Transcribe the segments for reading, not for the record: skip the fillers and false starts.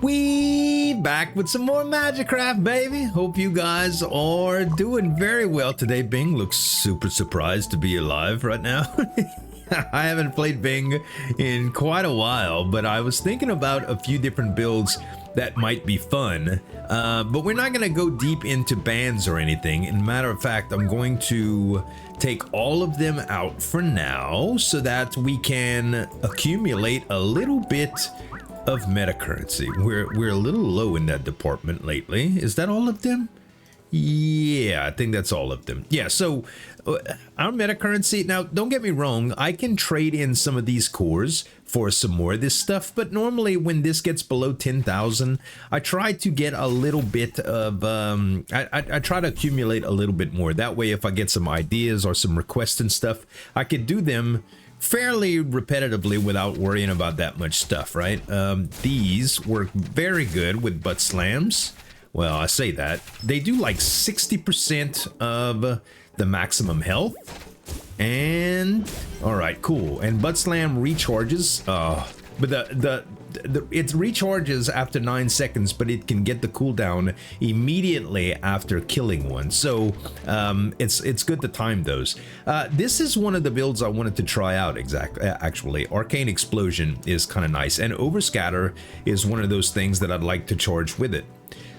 We back with some more MAGICRAFT, baby. Hope you guys are doing very well today. Bing looks super surprised to be alive right now. I haven't played Bing in quite a while, but I was thinking about a few different builds that might be fun. But we're not gonna go deep into bans or anything. In matter of fact, I'm going to take all of them out for now so that we can accumulate a little bit of meta currency. We're a little low in that department lately. Is that all of them? Yeah, I think that's all of them. Yeah, so our meta currency, now don't get me wrong, I can trade in some of these cores for some more of this stuff, but normally when this gets below 10,000, I try to get a little bit of, I try to accumulate a little bit more. That way if I get some ideas or some requests and stuff, I could do them fairly repetitively without worrying about that much stuff, right? These work very good with Buttslams. Well, I say that. They do like 60% of the maximum health. And, alright, cool. And Buttslam recharges, but it recharges after 9 seconds, but it can get the cooldown immediately after killing one. So it's good to time those. This is one of the builds I wanted to try out. Actually, Arcane Explosion is kind of nice, and Overscatter is one of those things that I'd like to charge with it.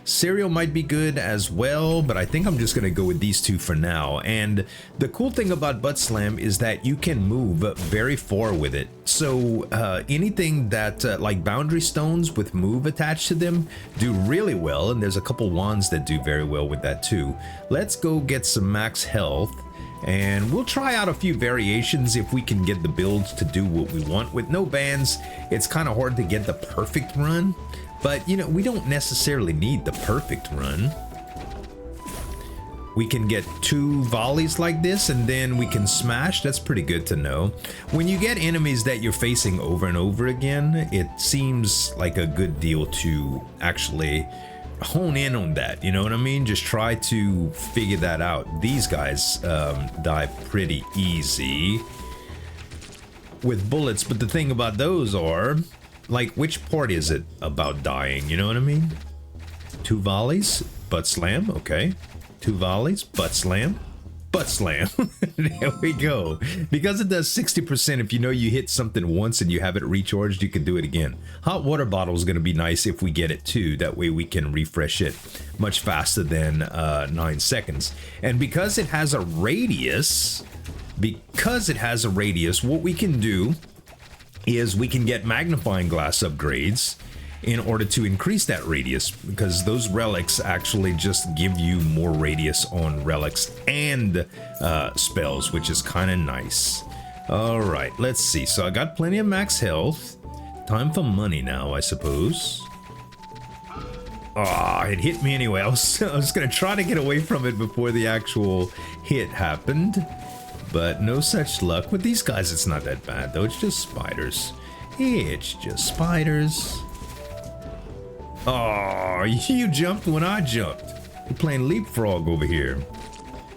Cereal might be good as well, but I think I'm just going to go with these two for now. And the cool thing about Buttslam is that you can move very far with it. So anything that like boundary stones with move attached to them do really well, and there's a couple wands that do very well with that too. Let's go get some max health, and we'll try out a few variations if we can get the builds to do what we want. With no bans, it's kind of hard to get the perfect run. But, you know, we don't necessarily need the perfect run. We can get 2 volleys like this, and then we can smash. That's pretty good to know. When you get enemies that you're facing over and over again, it seems like a good deal to actually hone in on that. You know what I mean? Just try to figure that out. These guys die pretty easy with bullets, but the thing about those are, like, which part is it about dying? You know what I mean? 2 volleys, Buttslam, okay. 2 volleys, Buttslam, Buttslam. There we go. Because it does 60%, if you know you hit something once and you have it recharged, you can do it again. Hot water bottle is going to be nice if we get it too. That way we can refresh it much faster than 9 seconds. And because it has a radius, what we can do is we can get magnifying glass upgrades in order to increase that radius, because those relics actually just give you more radius on relics and spells, which is kind of nice. All right, let's see. So I got plenty of max health. Time for money now, I suppose. Ah, it hit me anyway. I was gonna try to get away from it before the actual hit happened. But no such luck. With these guys, it's not that bad, though. It's just spiders. It's just spiders. Oh, you jumped when I jumped. You're playing leapfrog over here.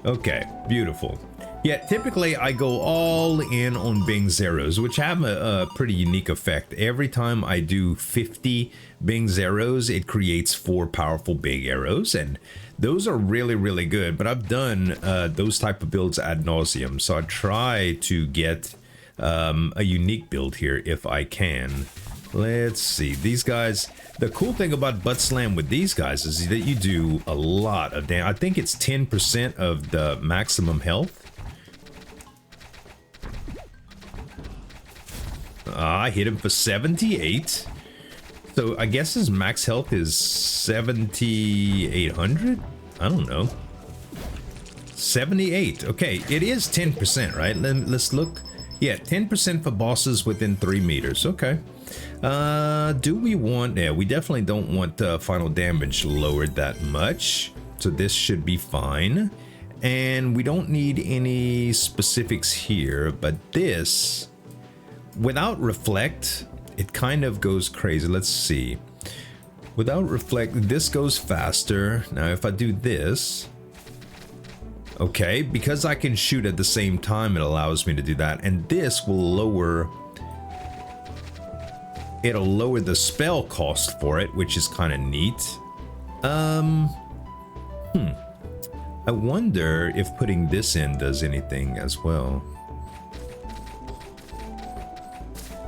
Okay, beautiful. Yeah, typically I go all in on Bing Zeros, which have a pretty unique effect. Every time I do 50 Bing Zeros, it creates 4 powerful big arrows, and those are really, really good. But I've done those type of builds ad nauseum, so I try to get a unique build here if I can. Let's see, these guys. The cool thing about Buttslam with these guys is that you do a lot of damage. I think it's 10% of the maximum health. I hit him for 78. So I guess his max health is 7,800? I don't know. 78. Okay, it is 10%, right? Let's look. Yeah, 10% for bosses within 3 meters. Okay. Do we want... Yeah, we definitely don't want final damage lowered that much. So this should be fine. And we don't need any specifics here, but this... Without reflect, it kind of goes crazy. Let's see. Without reflect, this goes faster. Now, if I do this... Okay, because I can shoot at the same time, it allows me to do that. And this will lower it'll lower the spell cost for it, which is kind of neat. I wonder if putting this in does anything as well.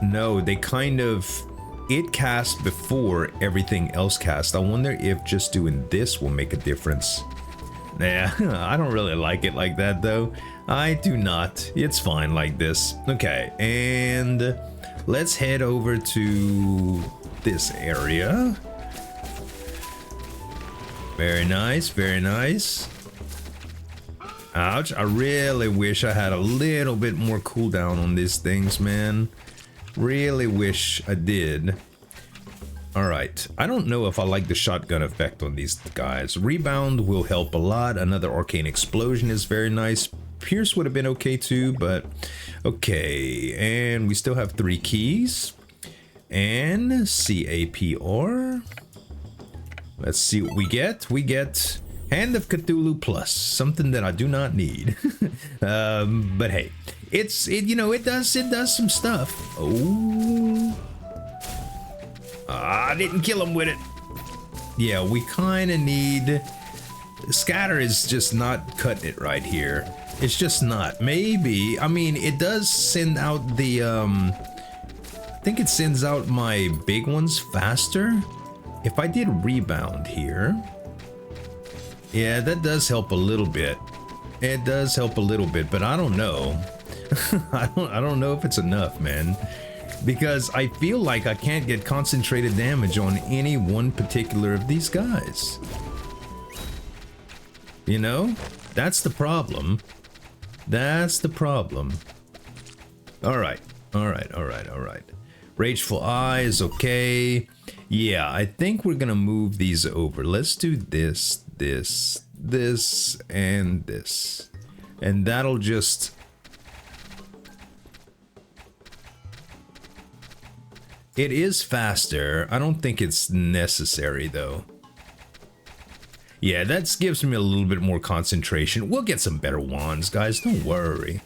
No, they kind of... It casts before everything else casts. I wonder if just doing this will make a difference. Nah, I don't really like it like that though. I do not. It's fine like this. Okay, and let's head over to this area. Very nice, very nice. Ouch, I really wish I had a little bit more cooldown on these things, man. Really wish I did. Alright, I don't know if I like the shotgun effect on these guys. Rebound will help a lot. Another arcane explosion is very nice. Pierce would have been okay too, but okay. And we still have 3 keys. And CAPR. Let's see what we get. We get Hand of Cthulhu Plus, something that I do not need. But hey, it does some stuff. Oh, I didn't kill him with it. Yeah, we kind of need... Scatter is just not cutting it right here. It's just not. Maybe, I mean, it does send out the, I think it sends out my big ones faster. If I did Rebound here, yeah, that does help a little bit. It does help a little bit, but I don't know. I don't know if it's enough, man. Because I feel like I can't get concentrated damage on any one particular of these guys. You know? That's the problem. That's the problem. Alright. Alright, alright, alright. Rageful Eye is okay. Yeah, I think we're gonna move these over. Let's do this, this, this, and this. And that'll just... It is faster. I don't think it's necessary, though. Yeah, that gives me a little bit more concentration. We'll get some better wands, guys. Don't worry.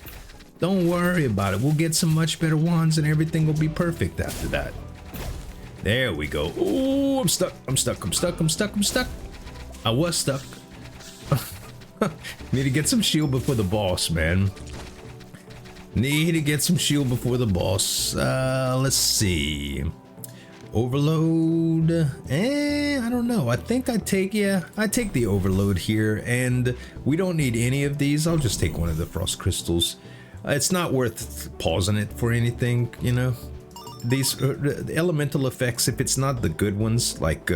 Don't worry about it. We'll get some much better wands and everything will be perfect after that. There we go. Oh, I'm stuck. I'm stuck. I'm stuck. I'm stuck. I'm stuck. I was stuck. Need to get some shield before the boss, man. Need to get some shield before the boss. Let's see. Overload. I don't know. I think I take the overload here, and we don't need any of these. I'll just take one of the frost crystals. It's not worth pausing it for anything, you know. These elemental effects, if it's not the good ones, like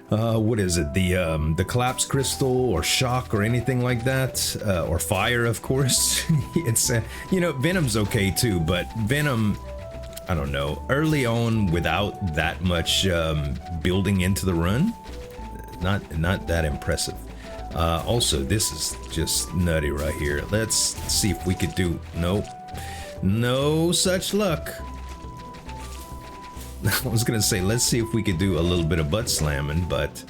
what is it, the collapse crystal or shock or anything like that, or fire, of course. It's you know, Venom's okay too, but Venom, I don't know, early on without that much building into the run, not that impressive. Also, this is just nutty right here. Let's see if we could do... Nope. No such luck. I was gonna say, let's see if we could do a little bit of butt slamming, but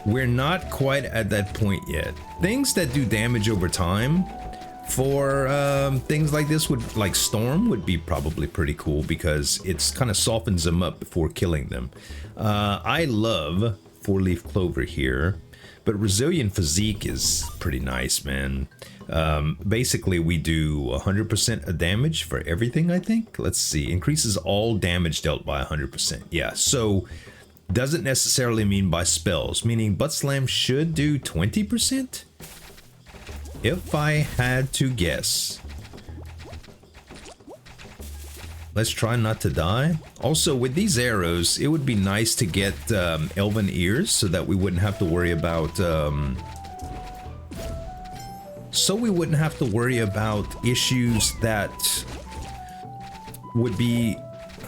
we're not quite at that point yet. Things that do damage over time for things like this, like Storm, would be probably pretty cool because it's kind of softens them up before killing them. I love 4-leaf clover here. But Resilient Physique is pretty nice, man. Basically, we do 100% damage for everything, I think. Let's see. Increases all damage dealt by 100%. Yeah, so doesn't necessarily mean by spells, meaning Buttslam should do 20%? If I had to guess. Let's try not to die. Also, with these arrows, it would be nice to get elven ears so that we wouldn't have to worry about issues that would be,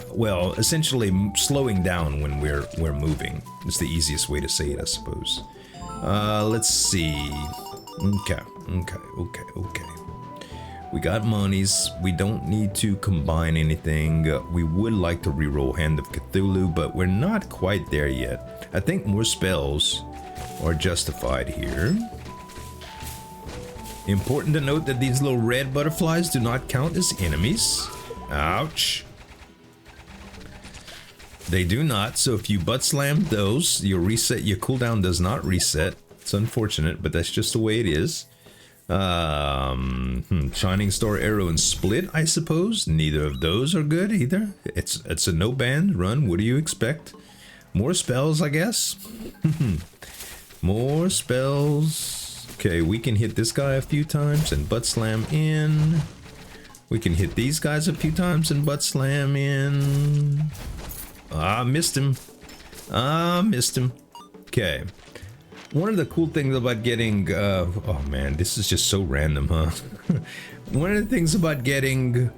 well, essentially slowing down when we're moving. It's the easiest way to say it, I suppose. Let's see. Okay. We got monies. We don't need to combine anything. We would like to reroll Hand of Cthulhu, but we're not quite there yet. I think more spells are justified here. Important to note that these little red butterflies do not count as enemies. Ouch. They do not. So if you butt slam those, your cooldown does not reset. It's unfortunate, but that's just the way it is. Shining Star Arrow and Split, I suppose. Neither of those are good either. It's a no band run. What do you expect? More spells, I guess. More spells. Okay, we can hit this guy a few times and butt slam in. We can hit these guys a few times and butt slam in. Ah, missed him. Missed him. Okay. One of the cool things about getting, oh man, this is just so random, huh? One of the things about getting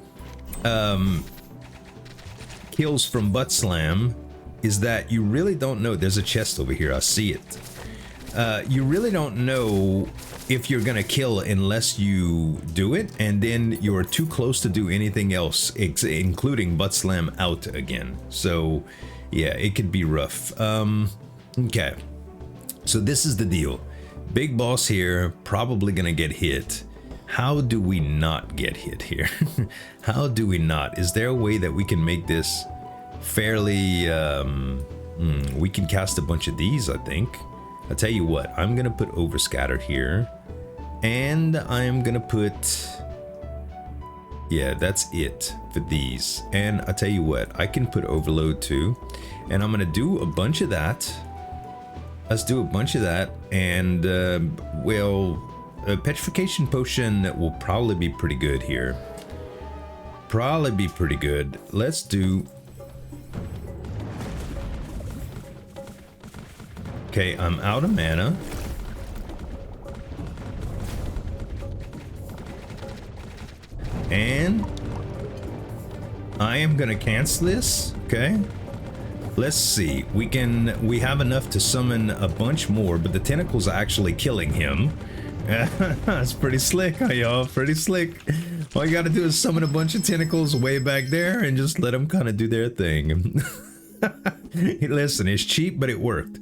kills from Buttslam is that you really don't know. There's a chest over here, I see it. You really don't know if you're gonna kill unless you do it, and then you're too close to do anything else, including Buttslam out again. So, yeah, it could be rough. Okay. So this is the deal. Big boss here, probably gonna get hit. How do we not get hit here? How do we not? Is there a way that we can make this fairly... we can cast a bunch of these, I think. I'll tell you what, I'm gonna put Overscatter here. And I'm gonna put... Yeah, that's it for these. And I'll tell you what, I can put Overload too. And I'm gonna do a bunch of that. Let's do a bunch of that, and well, a petrification potion will probably be pretty good here. Probably be pretty good. Let's do... Okay, I'm out of mana. And I am gonna cancel this, okay? Let's see, we have enough to summon a bunch more, but the tentacles are actually killing him. That's pretty slick, huh, y'all? Pretty slick. All you gotta do is summon a bunch of tentacles way back there and just let them kind of do their thing. Listen, it's cheap, but it worked.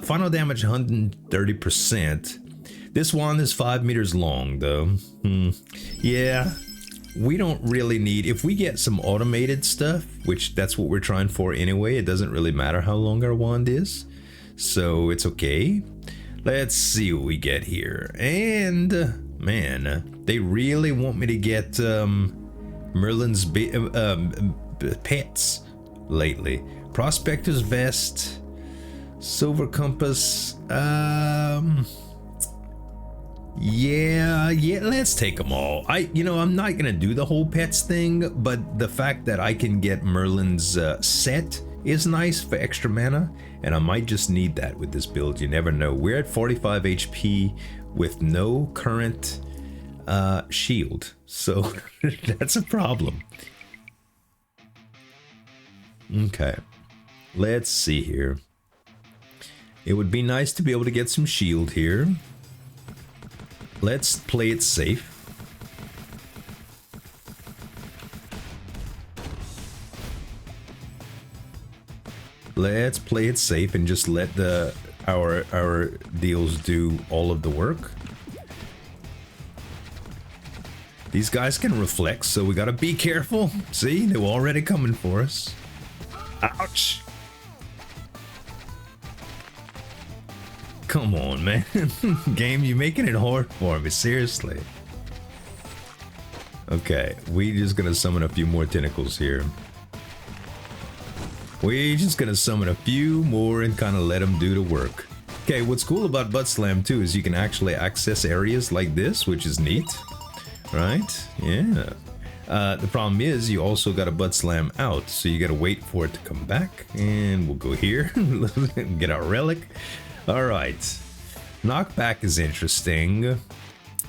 Final damage 130%. This wand is 5 meters long, though. Yeah. We don't really need, if we get some automated stuff, which that's what we're trying for anyway, it doesn't really matter how long our wand is, so it's okay. Let's see what we get here. And man, they really want me to get Merlin's pets lately. Prospector's Vest, Silver Compass, yeah, let's take them all. I'm not gonna do the whole pets thing, but the fact that I can get Merlin's set is nice for extra mana, and I might just need that with this build. You never know. We're at 45 HP with no current shield, so that's a problem. Okay, let's see here. It would be nice to be able to get some shield here. Let's play it safe. Let's play it safe and just let our deals do all of the work. These guys can reflect, so we gotta be careful. See, they were already coming for us. Ouch! Come on, man. Game, you're making it hard for me, seriously. Okay, we just gonna summon a few more tentacles here. We're just gonna summon a few more and kind of let them do the work. Okay, what's cool about Buttslam too is you can actually access areas like this, which is neat. Right? Yeah. The problem is you also got a Buttslam out, so you gotta wait for it to come back. And we'll go here, get our relic. Alright, knockback is interesting,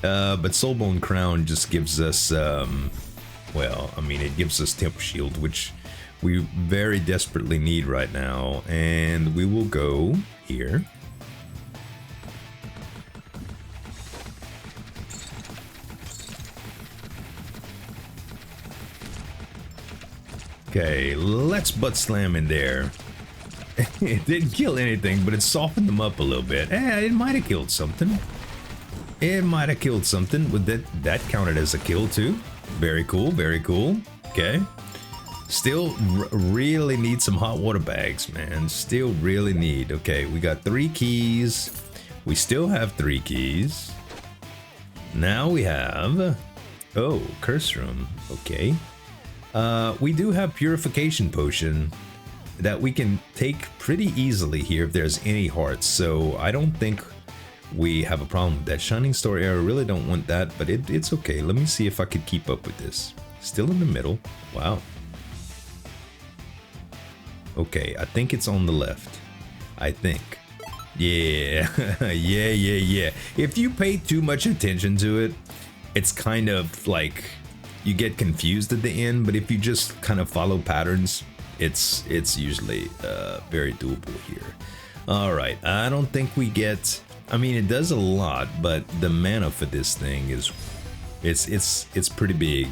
but Soulbone Crown just gives us, well, I mean, it gives us Temp Shield, which we very desperately need right now, and we will go here. Okay, let's Buttslam in there. It didn't kill anything, but it softened them up a little bit. It might have killed something. It might have killed something. Would that counted as a kill too? Very cool, very cool. Okay. Still really need some hot water bags, man. Still really need. Okay, we got 3 keys. We still have 3 keys. Now we have... Oh, curse room. Okay. We do have purification potion that we can take pretty easily here if there's any hearts. So I don't think we have a problem with that. Shining Star Arrow, really don't want that, but it's okay. Let me see if I could keep up with this. Still in the middle. Wow. Okay, I think it's on the left. I think. Yeah, yeah. If you pay too much attention to it, it's kind of like you get confused at the end, but if you just kind of follow patterns, it's usually very doable here. All right, I don't think we get... I mean, it does a lot, but the mana for this thing is... It's pretty big.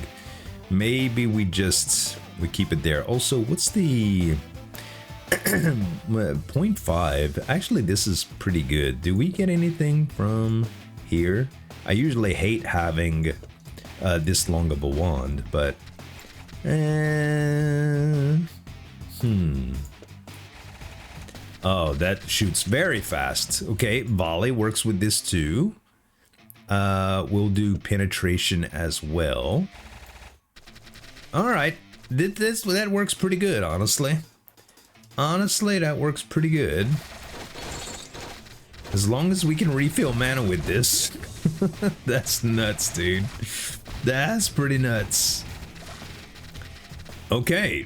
Maybe we keep it there. Also, what's the... 0.5. Actually, this is pretty good. Do we get anything from here? I usually hate having this long of a wand, but oh, that shoots very fast. Okay, volley works with this too. We'll do penetration as well. All right, that works pretty good, honestly. Honestly, that works pretty good. As long as we can refill mana with this. That's nuts, dude. That's pretty nuts. Okay.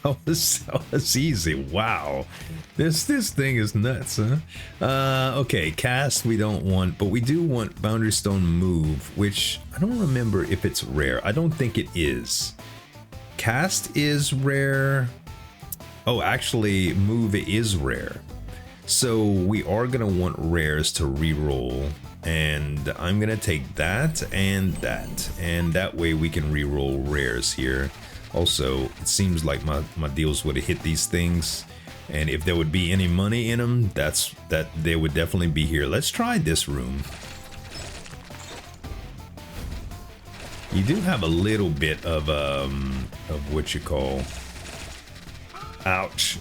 that was easy. Wow. This thing is nuts, huh? Okay, cast we don't want, but we do want Boundary Stone move, which I don't remember if it's rare. I don't think it is. Cast is rare. Oh, actually, move is rare. So we are gonna want rares to reroll, and I'm gonna take that, and that way we can reroll rares here. Also, it seems like my deals would have hit these things, and if there would be any money in them, that they would definitely be here. Let's try this room. You do have a little bit of what you call... Ouch.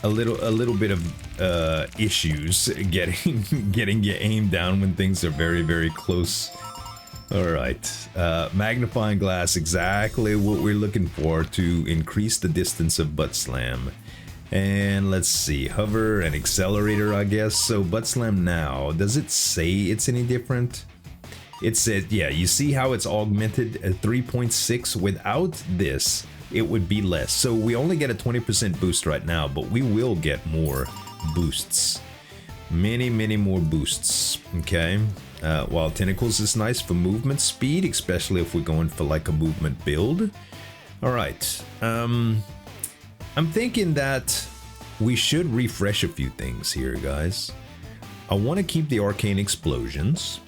A little bit of issues getting your aim down when things are very, very close. All right, magnifying glass, exactly what we're looking for to increase the distance of Buttslam. And let's see, hover and accelerator, I guess. So Buttslam now, does it say it's any different? It said, yeah, you see how it's augmented at 3.6? Without this, it would be less. So we only get a 20% boost right now, but we will get more boosts. Many more boosts, okay? While Tentacles is nice for movement speed, especially if we're going for like a movement build. All right, I'm thinking that we should refresh a few things here, guys. I want to keep the Arcane Explosions.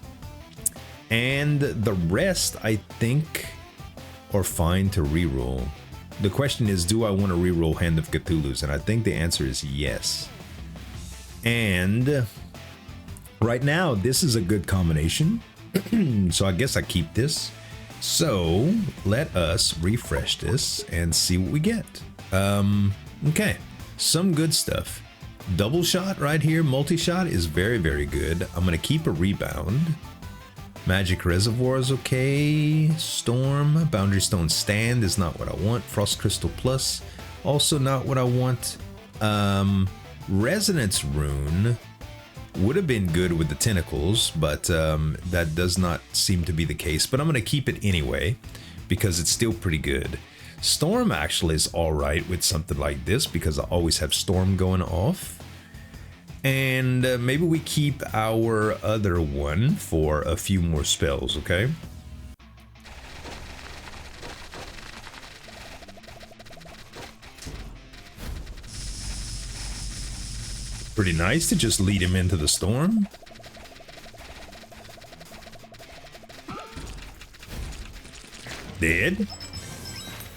And the rest, I think, are fine to reroll. The question is, do I want to reroll Hand of Cthulhu's? And I think the answer is yes. And right now, this is a good combination. So I guess I keep this. So let us refresh this and see what we get. Okay, some good stuff. Double shot right here, multi-shot is very, very good. I'm going to keep a rebound. Magic Reservoir is okay. Storm, Boundary Stone Stand is not what I want. Frost Crystal Plus, also not what I want. Resonance Rune would have been good with the tentacles, but that does not seem to be the case. But I'm going to keep it anyway, because it's still pretty good. Storm actually is alright with something like this, because I always have Storm going off. And maybe we keep our other one for a few more spells, okay? Pretty nice to just lead him into the storm. Dead.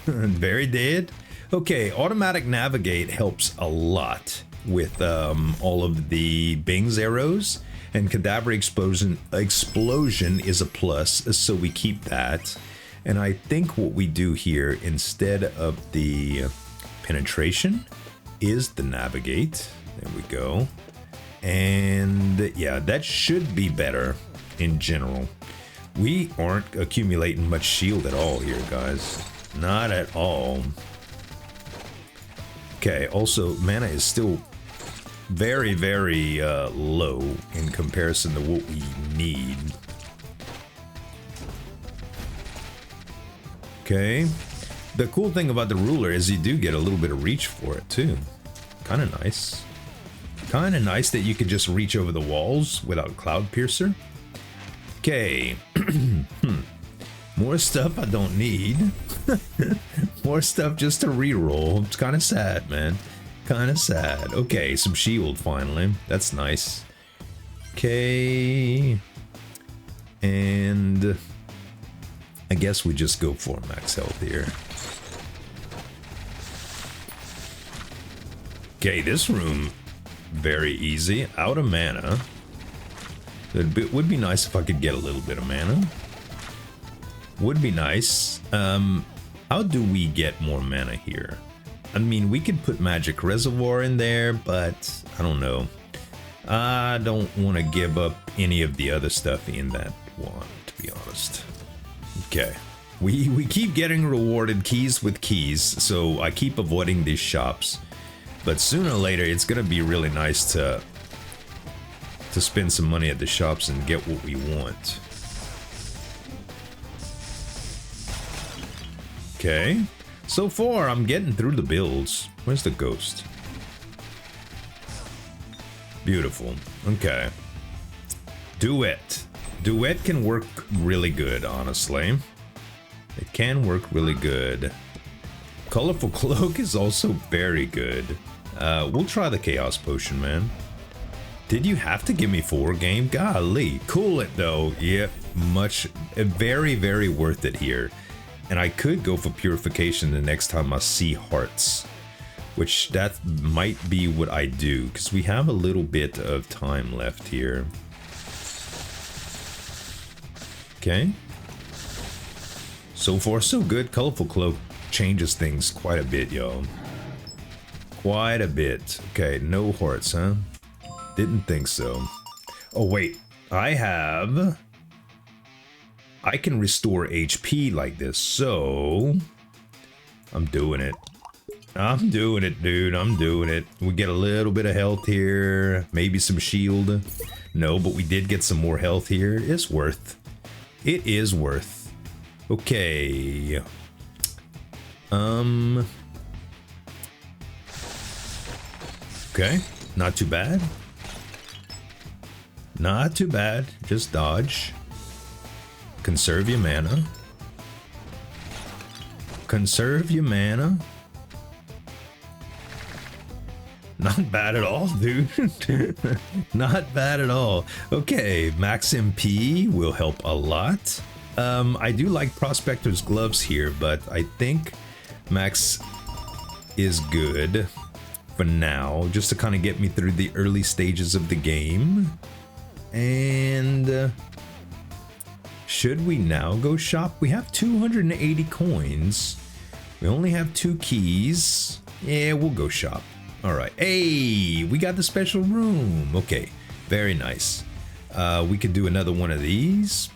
Very dead. Okay, automatic navigate helps a lot with all of the Bing's arrows, And cadaver explosion is a plus, so we keep that. And I think what we do here, instead of the penetration, is the navigate. There we go. And yeah, that should be better in general. We aren't accumulating much shield at all here, guys. Not at all. Okay, also, mana is still very, very low in comparison to what we need. Okay. The cool thing about the ruler is you do get a little bit of reach for it, too. Kind of nice. Kind of nice that you could just reach over the walls without Cloud Piercer. Okay. More stuff I don't need. More stuff just to reroll. It's kind of sad, man. Kind of sad. Okay, some shield finally. That's nice. Okay. And I guess we just go for max health here. Okay, this room, very easy. Out of mana. It would be nice if I could get a little bit of mana. Would be nice. How do we get more mana here? I mean, we could put Magic Reservoir in there, but I don't know. I don't want to give up any of the other stuff in that one, to be honest. Okay. We keep getting rewarded keys with keys, so I keep avoiding these shops. But sooner or later, it's going to be really nice to spend some money at the shops and get what we want. Okay. So far, I'm getting through the builds. Where's the ghost? Beautiful. Okay. Duet. Duet can work really good, honestly. It can work really good. Colorful Cloak is also very good. We'll try the Chaos Potion, man. Did you have to give me 4 game? Golly. Cool it, though. Yep. Very, very worth it here. And I could go for Purification the next time I see hearts, which that might be what I do, because we have a little bit of time left here. Okay. So far, so good. Colorful Cloak changes things quite a bit, yo. Quite a bit. Okay, no hearts, huh? Didn't think so. Oh, wait. I can restore HP like this, so I'm doing it. I'm doing it, dude. I'm doing it. We get a little bit of health here, maybe some shield. No, but we did get some more health here. It's worth. It is worth. Okay. Okay, not too bad. Not too bad. Just dodge. Conserve your mana. Conserve your mana. Not bad at all, dude. Not bad at all. Okay, max MP will help a lot. I do like Prospector's Gloves here, but I think max is good for now, just to kind of get me through the early stages of the game. And should we now go shop? We have 280 coins. We only have 2 keys. Yeah, we'll go shop. All right. Hey, we got the special room. Okay, very nice. We could do another one of these.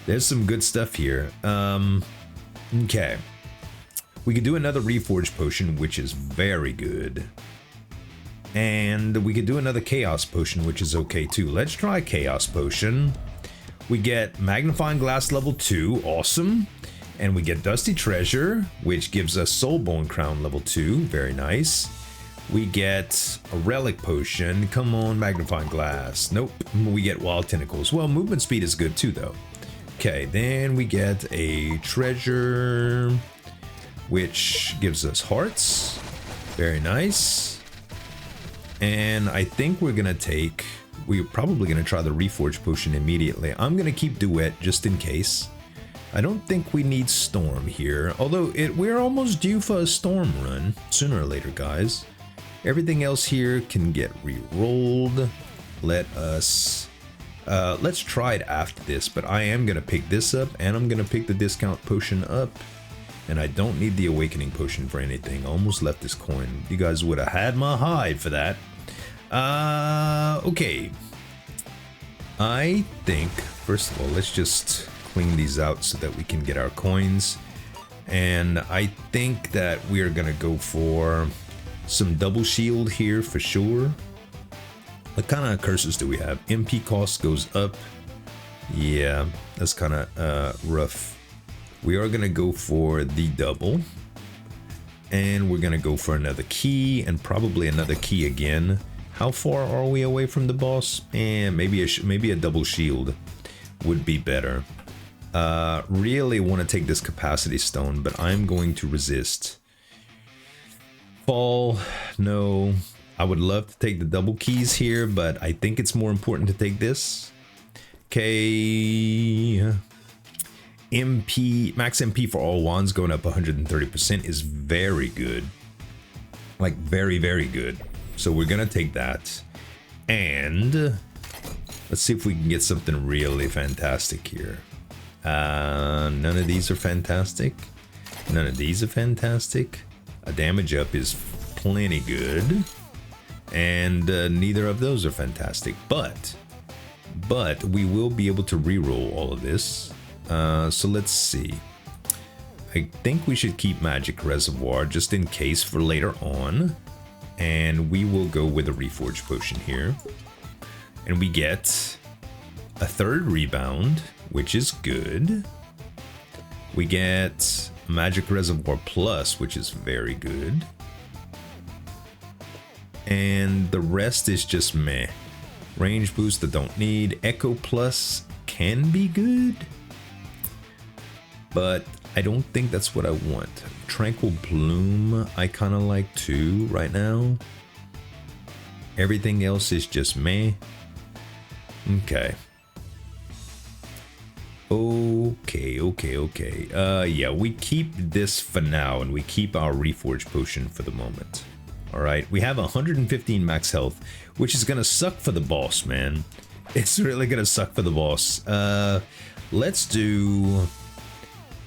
There's some good stuff here. Okay. We could do another Reforged Potion, which is very good. And we could do another Chaos Potion, which is okay too. Let's try Chaos Potion. We get Magnifying Glass level 2, awesome. And we get Dusty Treasure, which gives us Soulbone Crown level 2, very nice. We get a Relic Potion, come on, Magnifying Glass. Nope, we get Wild Tentacles. Well, movement speed is good too though. Okay, then we get a Treasure, which gives us Hearts, very nice. And I think we're probably gonna try the Reforged Potion immediately. I'm gonna keep Duet just in case. I don't think we need Storm here, although we're almost due for a Storm run sooner or later, guys. Everything else here can get re-rolled. let's try it after this, but I am gonna pick this up, and I'm gonna pick the discount potion up, and I don't need the awakening potion for anything. I almost left this coin. You guys would have had my hide for that. Okay. I think, first of all, let's just clean these out so that we can get our coins. And I think that we are gonna go for some double shield here for sure. What kind of curses do we have? MP cost goes up. Yeah, that's kind of rough. We are gonna go for the double, and we're gonna go for another key and probably another key again. How far are we away from the boss? And maybe a double shield would be better. Really want to take this capacity stone, but I'm going to resist. Fall, no. I would love to take the double keys here, but I think it's more important to take this. Okay. MP, max MP for all wands going up 130% is very good. Like very, very good. So we're gonna take that. And let's see if we can get something really fantastic here. None of these are fantastic. None of these are fantastic. A damage up is plenty good. And neither of those are fantastic. But we will be able to reroll all of this. So let's see. I think we should keep Magic Reservoir just in case for later on. And we will go with a Reforge Potion here. And we get a third Rebound, which is good. We get Magic Reservoir Plus, which is very good. And the rest is just meh. Range boost I don't need. Echo Plus can be good, but I don't think that's what I want. Tranquil Bloom I kind of like too right now. Everything else is just meh. Okay. Okay. Yeah, we keep this for now, and we keep our Reforge Potion for the moment. Alright, we have 115 max health, which is gonna suck for the boss, man. It's really gonna suck for the boss. Let's do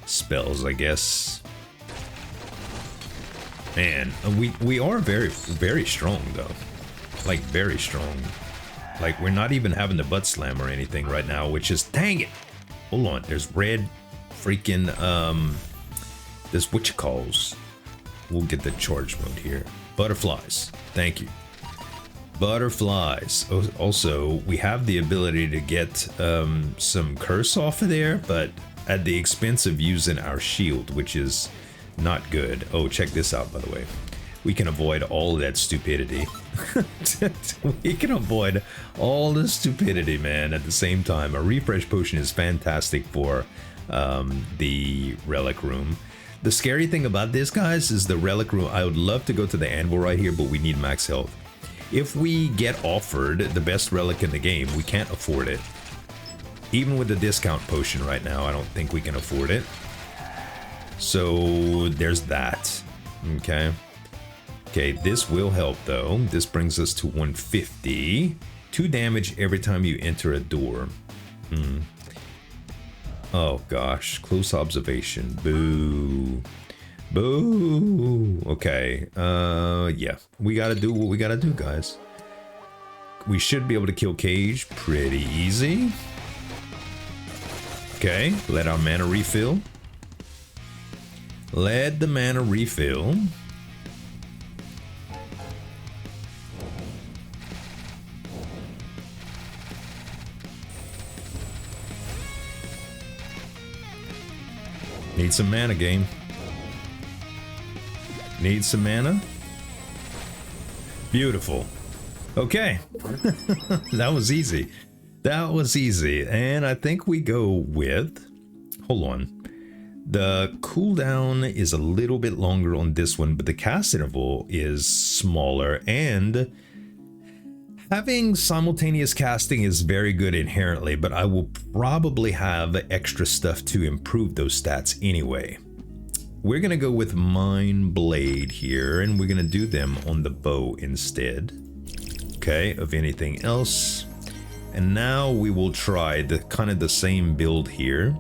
spells, I guess. Man, we are very, very strong, though. Like, very strong. Like, we're not even having the Buttslam or anything right now, which is, dang it! Hold on, there's red freaking, there's whatchamacalls. We'll get the charge mode here. Butterflies, thank you. Butterflies. Also, we have the ability to get some curse off of there, but at the expense of using our shield, which is not good. Oh, check this out, by the way. We can avoid all of that stupidity. We can avoid all the stupidity, man, at the same time. A refresh potion is fantastic for the relic room. The scary thing about this, guys, is the relic room. I would love to go to the anvil right here, but we need max health. If we get offered the best relic in the game, we can't afford it. Even with the discount potion right now, I don't think we can afford it. So there's that. Okay. Okay, this will help though. This brings us to 150. 2 damage every time you enter a door. Oh gosh, close observation. Boo. Boo. Okay, yeah. We gotta do what we gotta do, guys. We should be able to kill Cage pretty easy. Okay, let our mana refill. Let the mana refill. Need some mana, game. Need some mana. Beautiful. Okay. That was easy. That was easy. And I think we go with... Hold on. The cooldown is a little bit longer on this one, but the cast interval is smaller, and having simultaneous casting is very good inherently, but I will probably have extra stuff to improve those stats anyway. We're gonna go with Mind Blade here, and we're gonna do them on the bow instead. Okay, of anything else. And now we will try the kind of the same build here.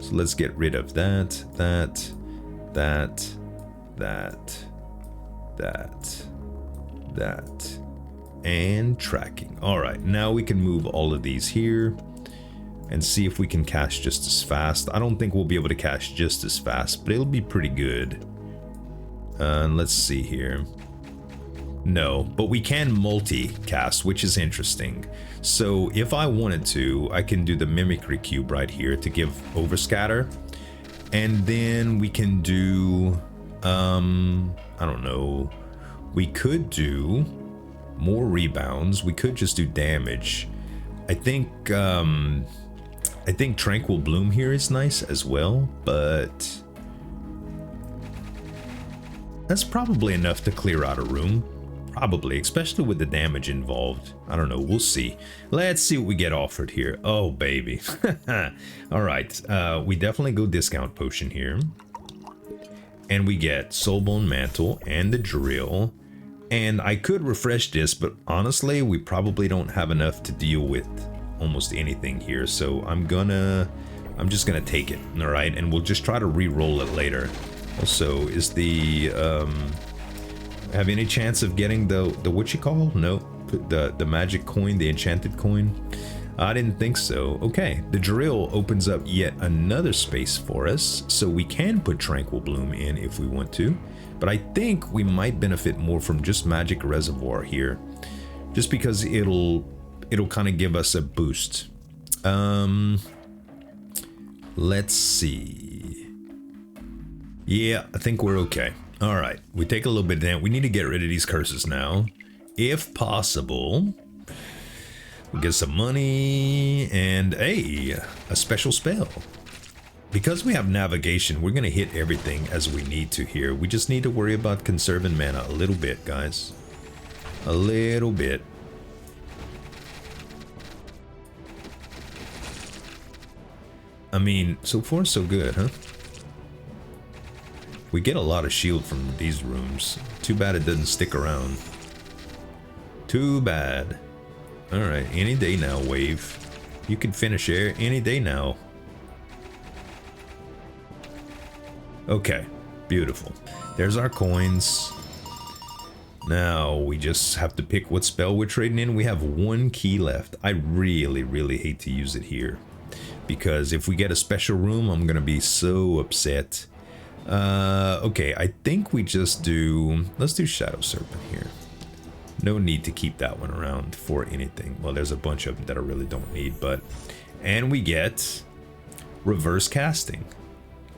So let's get rid of that, that, and tracking. All right, now we can move all of these here and see if we can cast just as fast. I don't think we'll be able to cast just as fast, but it'll be pretty good. Let's see here. No, but we can multi-cast, which is interesting. So if I wanted to, I can do the mimicry cube right here to give overscatter. And then we can do, I don't know, we could do more rebounds. We could just do damage. I think Tranquil Bloom here is nice as well, but that's probably enough to clear out a room. Probably, especially with the damage involved. I don't know, we'll see. Let's see what we get offered here. Oh, baby. All right, we definitely go discount potion here. And we get Soulbone Mantle and the drill. And I could refresh this, but honestly, we probably don't have enough to deal with almost anything here. So I'm just gonna take it, all right? And we'll just try to re-roll it later. Also, is the, have any chance of getting the what you call? No, the magic coin, the enchanted coin? I didn't think so. Okay, the drill opens up yet another space for us, so we can put Tranquil Bloom in if we want to, but I think we might benefit more from just Magic Reservoir here, just because it'll kind of give us a boost. Let's see. Yeah, I think we're okay. All right, we take a little bit down. We need to get rid of these curses now, if possible. We get some money and a special spell. Because we have navigation, we're gonna hit everything as we need to here. We just need to worry about conserving mana a little bit, guys. A little bit. I mean, so far so good, huh? We get a lot of shield from these rooms. Too bad it doesn't stick around. Too bad. Alright, any day now, Wave. You can finish here any day now. Okay, beautiful. There's our coins. Now we just have to pick what spell we're trading in. We have one key left. I really, really hate to use it here, because if we get a special room, I'm gonna be so upset. Okay, I think we just do, let's do Shadow Serpent here. No need to keep that one around for anything. Well, there's a bunch of them that I really don't need, but, and we get reverse casting.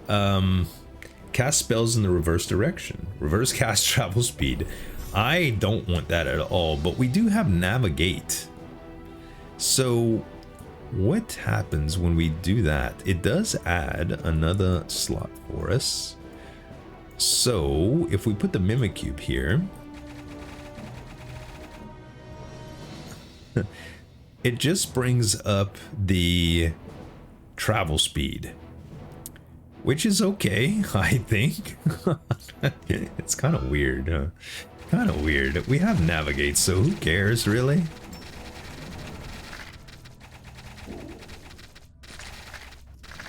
Cast spells in the reverse direction. Reverse cast travel speed. I don't want that at all, but we do have navigate. So what happens when we do that? It does add another slot for us. So if we put the Mimic Cube here, it just brings up the travel speed, which is okay, I think. It's kind of weird, huh? Kind of weird. We have navigate, so who cares, really?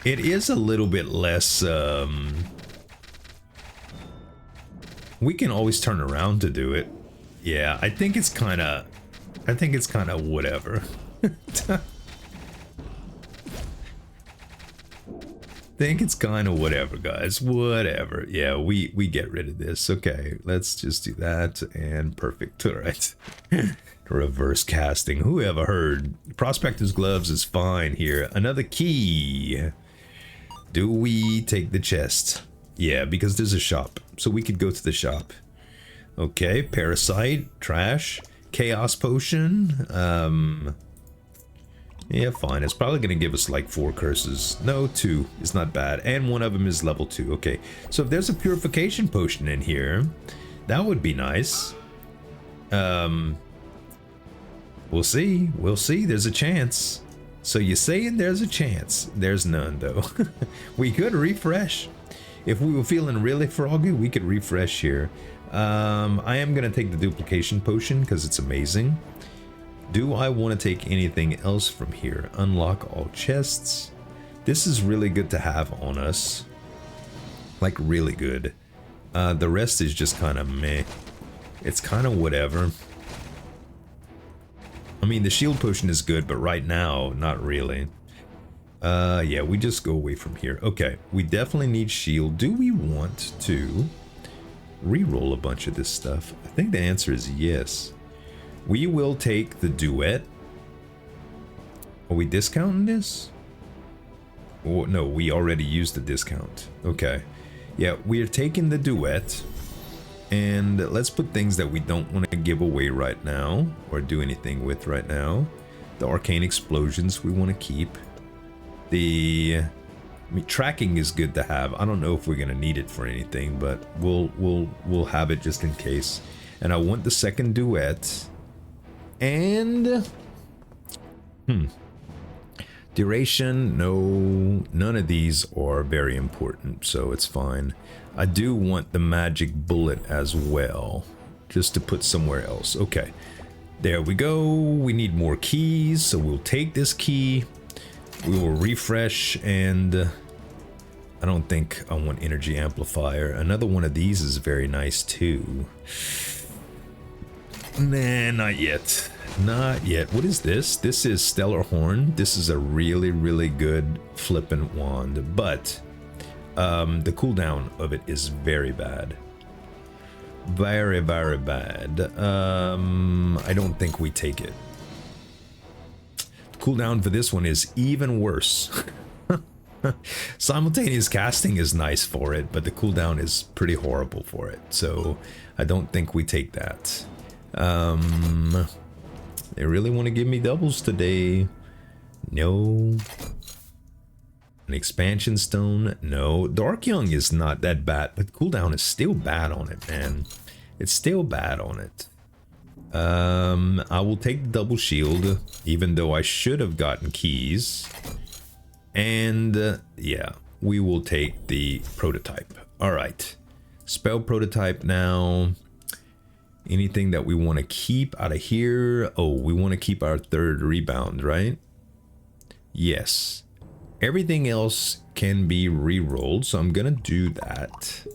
It is a little bit less, we can always turn around to do it. Yeah, I think it's kind of whatever. Think it's kind of whatever, guys. Whatever. Yeah, we get rid of this. Okay, let's just do that, and perfect. All right. Reverse casting. Who ever heard? Prospector's Gloves is fine here. Another key. Do we take the chest? Yeah, because there's a shop, so we could go to the shop. Okay, Parasite, trash, Chaos Potion. Yeah, fine. It's probably gonna give us like 4 curses. No, 2 is not bad, and one of them is level 2. Okay, so if there's a Purification Potion in here, that would be nice. We'll see. We'll see. There's a chance. So you're saying there's a chance? There's none, though. We could refresh. If we were feeling really froggy, we could refresh here. I am gonna take the Duplication Potion because it's amazing. Do I want to take anything else from here? Unlock all chests. This is really good to have on us. Like, really good. The rest is just kind of meh. It's kind of whatever. I mean, the shield potion is good, but right now, not really. Yeah, we just go away from here. Okay, we definitely need shield. Do we want to re-roll a bunch of this stuff? I think the answer is yes. We will take the duet. Are we discounting this? Oh, no, we already used the discount. Okay. Yeah, we're taking the duet. And let's put things that we don't want to give away right now. Or do anything with right now. The arcane explosions we want to keep. I mean, tracking is good to have. I don't know if we're going to need it for anything. But we'll have it just in case. And I want the second duet. And duration, no, none of these are very important, so it's fine. I do want the magic bullet as well, just to put somewhere else. Okay, there we go. We need more keys, so we'll take this key. We will refresh, and I don't think I want energy amplifier. Another one of these is very nice too. Nah, not yet. Not yet. What is this? This is Stellar Horn. This is a really, really good flippant wand, but the cooldown of it is very bad. Very, very bad. I don't think we take it. The cooldown for this one is even worse. Simultaneous casting is nice for it, but the cooldown is pretty horrible for it, so I don't think we take that. They really want to give me doubles today. No. An expansion stone. No. Dark Young is not that bad, but cooldown is still bad on it, man. It's still bad on it. I will take the double shield, even though I should have gotten keys. And yeah, we will take the prototype. All right. Spell prototype now. Anything that we want to keep out of here? Oh, we want to keep our third rebound, right? Yes. Everything else can be re-rolled, so I'm gonna do that.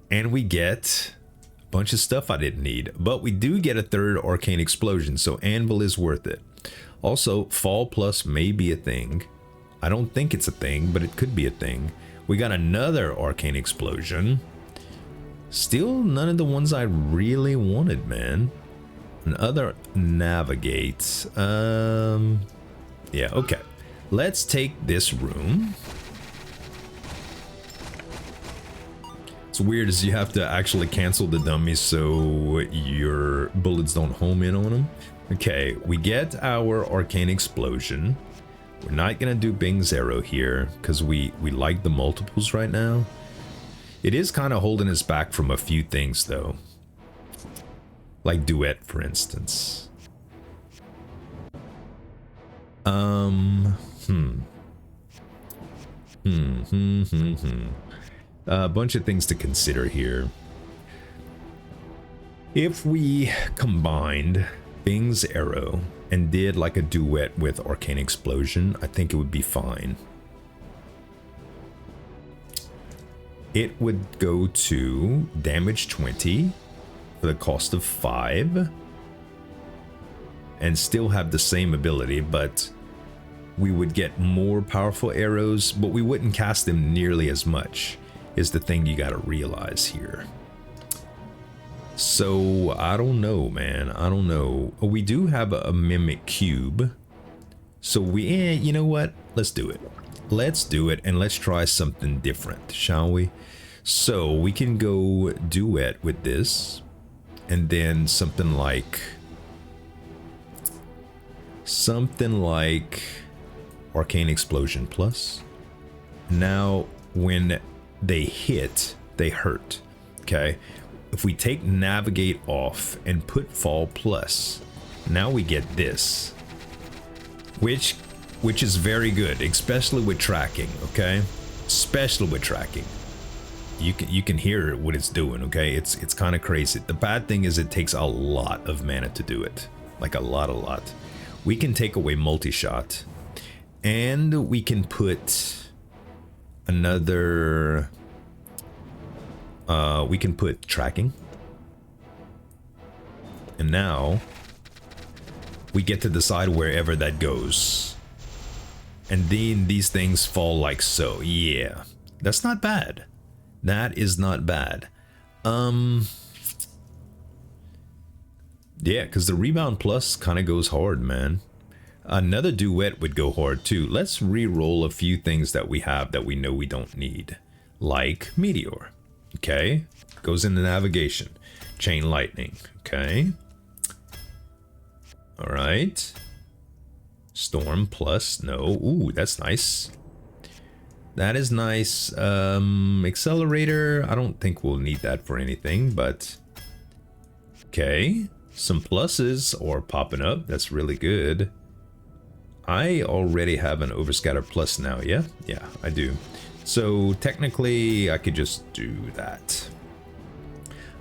And we get a bunch of stuff I didn't need, but we do get a third arcane explosion, so anvil is worth it. Also, fall plus may be a thing. I don't think it's a thing, but it could be a thing. We got another arcane explosion. Still none of the ones I really wanted, man. Another navigate. Yeah, okay. Let's take this room. It's weird as you have to actually cancel the dummies so your bullets don't home in on them. Okay, we get our arcane explosion. We're not gonna do Bing's arrow here because we like the multiples right now. It is kind of holding us back from a few things, though. Like Duet, for instance. A bunch of things to consider here. If we combined Bing's arrow and did like a duet with Arcane Explosion, I think it would be fine. It would go to damage 20 for the cost of 5 and still have the same ability, but we would get more powerful arrows, but we wouldn't cast them nearly as much, is the thing you got to realize here. So I don't know, man. I don't know. We do have a mimic cube, so you know what? Let's do it. Let's do it, and let's try something different, shall we? So we can go duet with this, and then something like Arcane Explosion Plus. Now, when they hit, they hurt. Okay, if we take Navigate off and put Fall Plus, now we get this, which is very good, especially with tracking. Okay, especially with tracking. You can hear what it's doing. Okay, it's kind of crazy. The bad thing is it takes a lot of mana to do it. Like a lot. We can take away multi-shot. And we can put another... we can put tracking. And now we get to decide wherever that goes. And then these things fall like so. Yeah, that's not bad. That is not bad. Yeah, because the Rebound Plus kind of goes hard, man. Another duet would go hard too. Let's re-roll a few things that we have that we know we don't need. Like Meteor. Okay. Goes into navigation. Chain Lightning. Okay. Alright. Storm Plus. No. Ooh, that's nice. That is nice. Accelerator. I don't think we'll need that for anything, but... Okay. Some pluses are popping up. That's really good. I already have an Overscatter Plus now, yeah? Yeah, I do. So technically, I could just do that.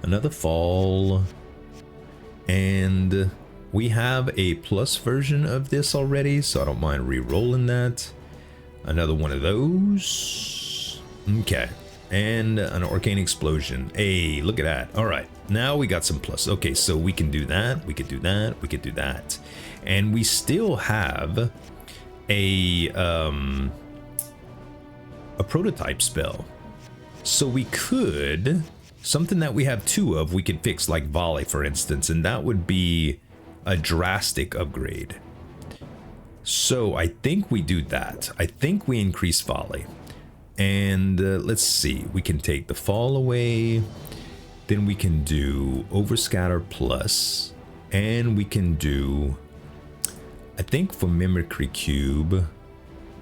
Another fall. And we have a plus version of this already, so I don't mind re-rolling that. Another one of those. Okay. And an Arcane Explosion. Hey, look at that. All right. Now we got some plus. Okay, so we can do that. We could do that. We could do that. And we still have a prototype spell. So we could... Something that we have two of, we could fix, like Volley, for instance. And that would be a drastic upgrade. So I think we do that. I think we increase Volley. And let's see. We can take the fall away. Then we can do Overscatter Plus. And we can do... I think for Mimicry Cube,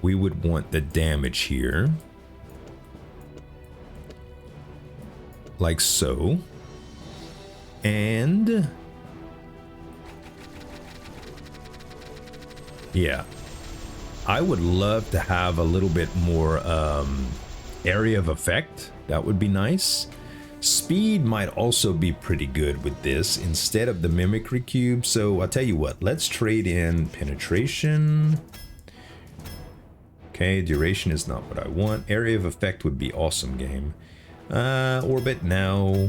we would want the damage here. Like so. And... yeah. I would love to have a little bit more area of effect. That would be nice. Speed might also be pretty good with this instead of the Mimicry Cube. So I'll tell you what, let's trade in penetration. Okay, duration is not what I want. Area of effect would be awesome, game. Orbit now.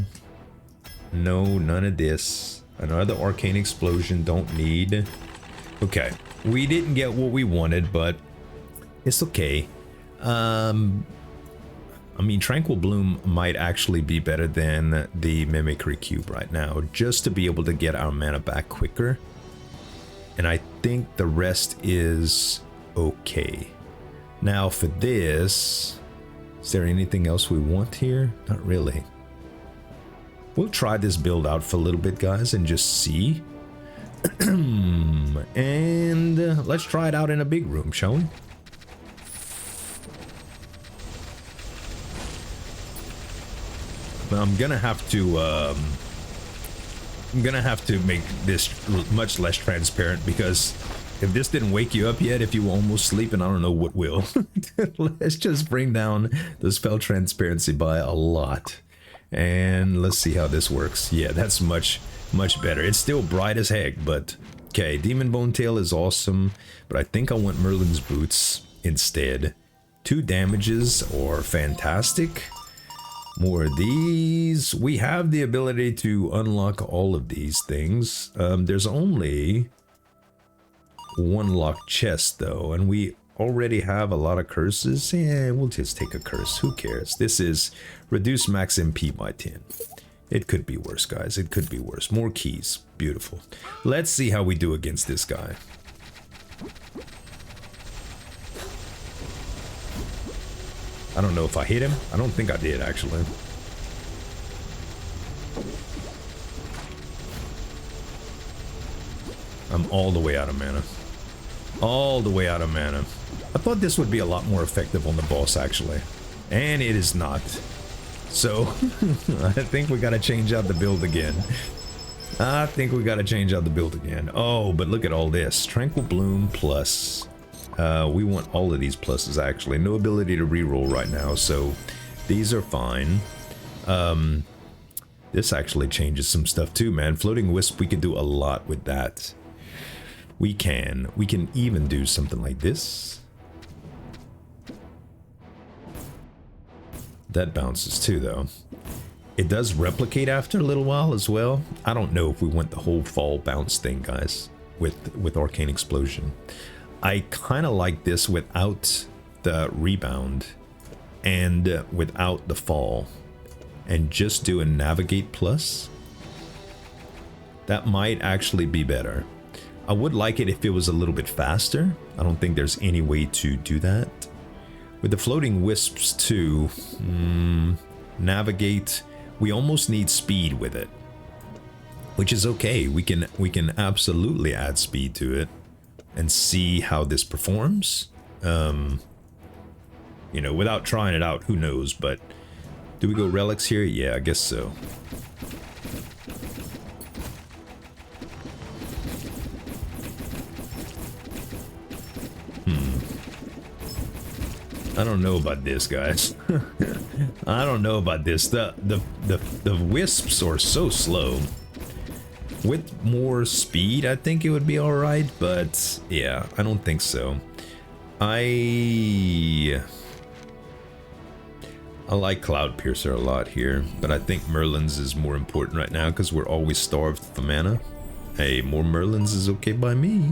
No, none of this. Another Arcane Explosion, don't need. Okay, we didn't get what we wanted, but it's okay. I mean, Tranquil Bloom might actually be better than the Mimicry Cube right now, just to be able to get our mana back quicker. And I think the rest is okay. Now for this, is there anything else we want here? Not really. We'll try this build out for a little bit, guys, and just see. And let's try it out in a big room, shall we? I'm gonna have to make this much less transparent, because if this didn't wake you up yet, if you were almost sleeping, I don't know what will. Let's just bring down the spell transparency by a lot. And let's see how this works. Yeah, that's much better. It's still bright as heck, but okay, Demon Bone Tail is awesome, but I think I want Merlin's Boots instead. 2 damages are fantastic. More of these. We have the ability to unlock all of these things. There's only 1 locked chest though, and we already have a lot of curses. Yeah, we'll just take a curse. Who cares? This is reduce max MP by 10. It could be worse, guys. It could be worse. More keys. Beautiful. Let's see how we do against this guy. I don't know if I hit him. I don't think I did, actually. I'm all the way out of mana. All the way out of mana. I thought this would be a lot more effective on the boss, actually. And it is not. So, I think we gotta change out the build again. Oh, but look at all this. Tranquil Bloom plus... we want all of these pluses, actually. No ability to reroll right now, so these are fine. This actually changes some stuff too, man. Floating Wisp, we could do a lot with that. We can even do something like this. That bounces too, though. It does replicate after a little while as well. I don't know if we want the whole fall bounce thing, guys, with Arcane Explosion. I kind of like this without the rebound and without the fall, and just do a navigate plus. That might actually be better. I would like it if it was a little bit faster. I don't think there's any way to do that. With the floating wisps too, navigate, we almost need speed with it, which is okay. We can absolutely add speed to it and see how this performs. You know, without trying it out, who knows, but do we go relics here? Yeah, I guess so. I don't know about this, guys. I don't know about this. The wisps are so slow. With more speed, I think it would be all right, but yeah, I don't think so. I like Cloud Piercer a lot here, but I think Merlin's is more important right now because we're always starved for mana. Hey, more Merlin's is okay by me.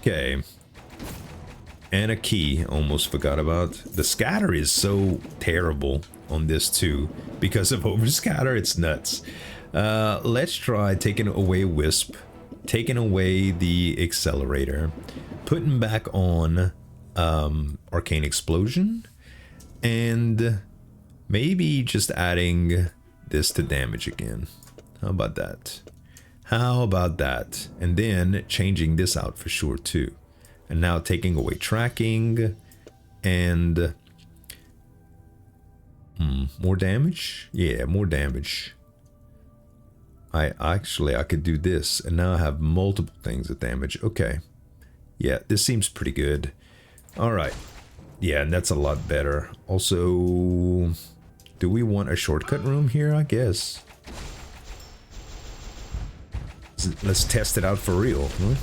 Okay. And a key, almost forgot about. The scatter is so terrible on this too. Because of overscatter, it's nuts. Let's try taking away Wisp, taking away the Accelerator, putting back on Arcane Explosion, and maybe just adding this to damage again. How about that? How about that? And then changing this out for sure too. And now taking away tracking and more damage. Yeah, more damage. I could do this, and now I have multiple things with damage. Okay, yeah, this seems pretty good. All right, yeah, and that's a lot better. Also, do we want a shortcut room here? I guess. Let's test it out for real. Huh?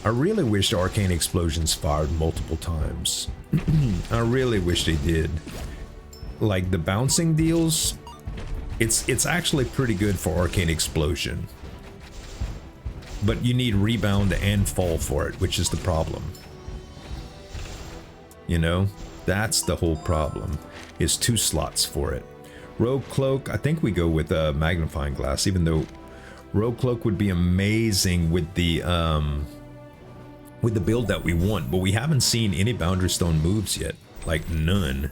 I really wish Arcane Explosions fired multiple times. I really wish they did. Like the bouncing deals, it's actually pretty good for Arcane Explosion. But you need rebound and fall for it, which is the problem. You know, that's the whole problem. Is 2 slots for it. Rogue Cloak, I think we go with a magnifying glass, even though Rogue Cloak would be amazing with the build that we want, but we haven't seen any Boundary Stone moves yet. Like none.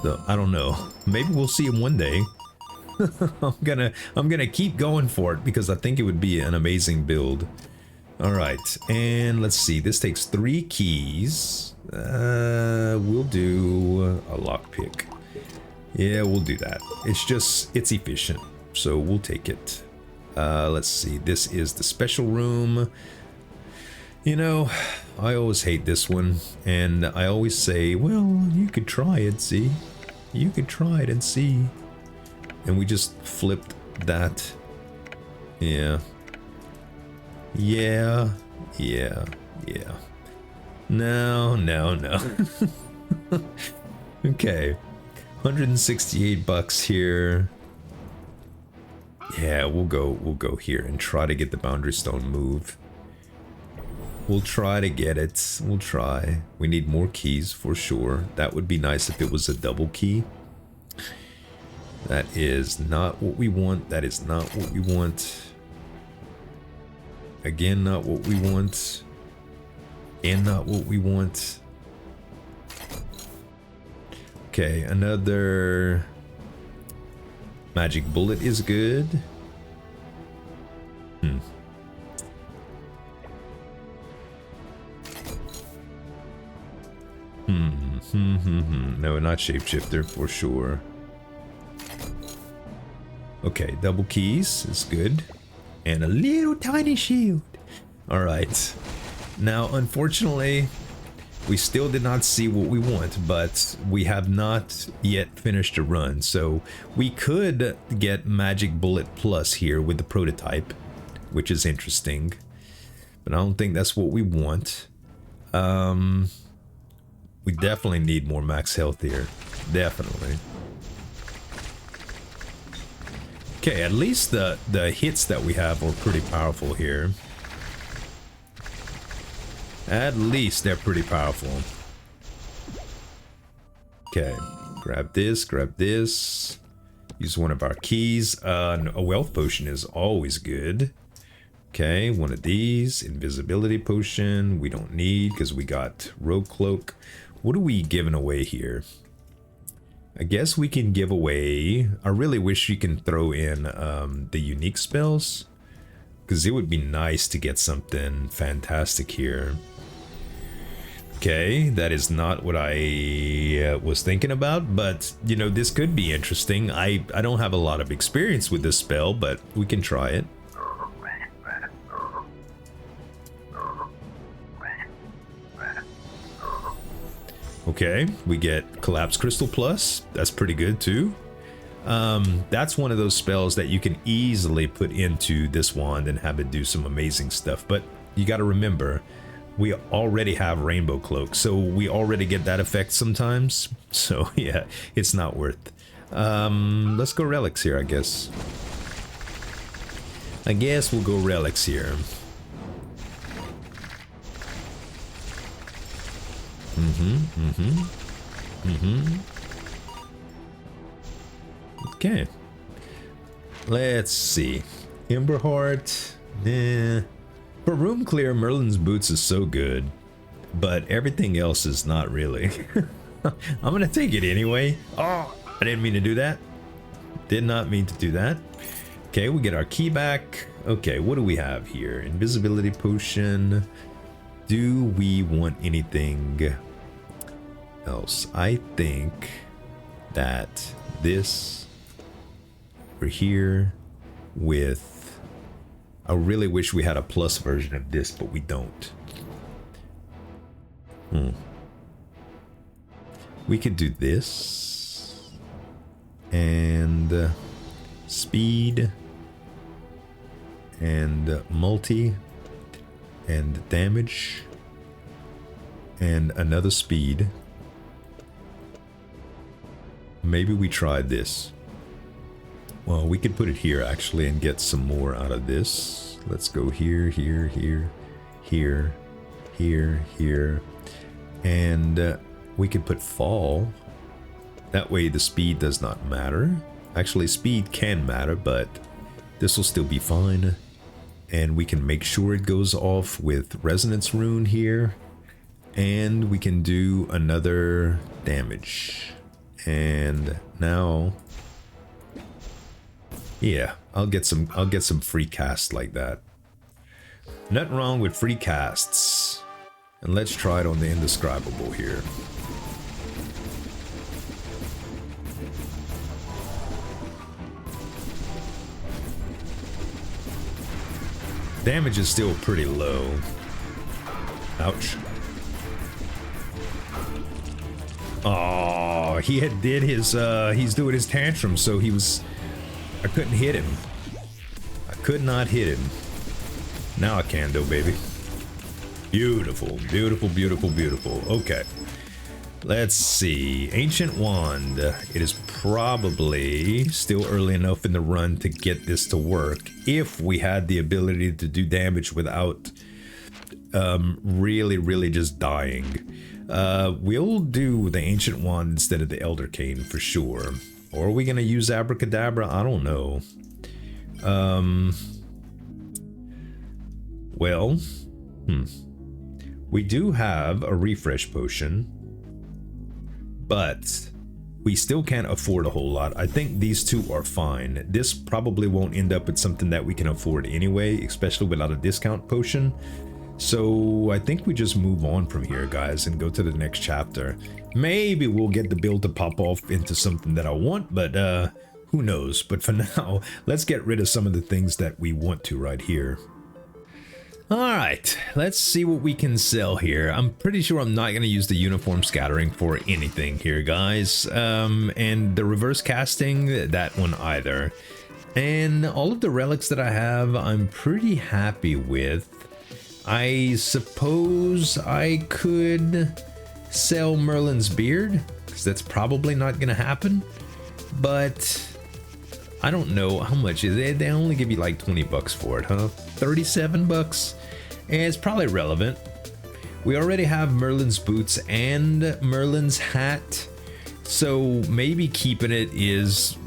So, I don't know. Maybe we'll see him one day. I'm gonna keep going for it because I think it would be an amazing build. All right, and let's see. This takes 3 keys. We'll do a lockpick. Yeah, we'll do that. It's efficient, so we'll take it. Let's see. This is the special room. You know, I always hate this one, and I always say, well, you could try it, see? You could try it and see. And we just flipped that. Yeah. Yeah. Yeah. Yeah. No, no, no. Okay. 168 bucks here. Yeah, we'll go here and try to get the Boundary Stone move. We'll try to get it. We'll try. We need more keys for sure. That would be nice if it was a double key. That is not what we want. That is not what we want. Again, not what we want. And not what we want. Okay, another magic bullet is good. No, not shapeshifter for sure. Okay, double keys is good. And a little tiny shield. Alright. Now, unfortunately, We still did not see what we want, but we have not yet finished a run. So we could get Magic Bullet Plus here with the prototype, which is interesting. But I don't think that's what we want. We definitely need more max health here. Definitely. Okay, at least the hits that we have are pretty powerful here. At least they're pretty powerful. Okay, grab this, grab this. Use one of our keys. A wealth potion is always good. Okay, one of these. Invisibility potion we don't need because we got rogue cloak. What are we giving away here? I guess we can give away... I really wish you can throw in the unique spells, because it would be nice to get something fantastic here. Okay, that is not what I was thinking about, but, you know, this could be interesting. I don't have a lot of experience with this spell, but we can try it. Okay, we get Collapse Crystal Plus. That's pretty good too. That's one of those spells that you can easily put into this wand and have it do some amazing stuff. But you got to remember, we already have Rainbow Cloak, so we already get that effect sometimes. So yeah, it's not worth. Let's go Relics here, I guess. I guess we'll go Relics here. Okay. Let's see. Emberheart. Nah. For room clear, Merlin's Boots is so good, but everything else is not really. I'm gonna take it anyway. Oh, I didn't mean to do that. Did not mean to do that. Okay, we get our key back. Okay, what do we have here? Invisibility potion. Do we want anything else? I think that this we're here with... I really wish we had a plus version of this, but we don't. We could do this and speed and multi and damage and another speed. Maybe we try this. Well, we could put it here actually and get some more out of this. Let's go here, here, here, here, here, here. And we could put fall. That way the speed does not matter. Actually, speed can matter, but this will still be fine. And we can make sure it goes off with Resonance Rune here. And we can do another damage. And now... yeah, I'll get some free casts like that. Nothing wrong with free casts. And let's try it on the indescribable here. Damage is still pretty low. Ouch. Oh, he had did his he's doing his tantrum, so he was... I couldn't hit him. I could not hit him. Now I can though, baby. Beautiful, beautiful, beautiful, beautiful. Okay. Let's see. Ancient Wand. It is probably still early enough in the run to get this to work. If we had the ability to do damage without really just dying. We'll do the Ancient Wand instead of the Elder Cane for sure. Or are we gonna use Abracadabra? I don't know. Well, we do have a refresh potion, but we still can't afford a whole lot. I think these two are fine. This probably won't end up with something that we can afford anyway, especially without a discount potion. So I think we just move on from here, guys, and go to the next chapter. Maybe we'll get the build to pop off into something that I want, but who knows? But for now, let's get rid of some of the things that we want to right here. All right, let's see what we can sell here. I'm pretty sure I'm not going to use the uniform scattering for anything here, guys. And the reverse casting, that one either. And all of the relics that I have, I'm pretty happy with. I suppose I could sell Merlin's beard, because that's probably not going to happen. But I don't know how much is it. They only give you like 20 bucks for it, huh? 37 bucks. And it's probably relevant. We already have Merlin's boots and Merlin's hat, so maybe keeping it is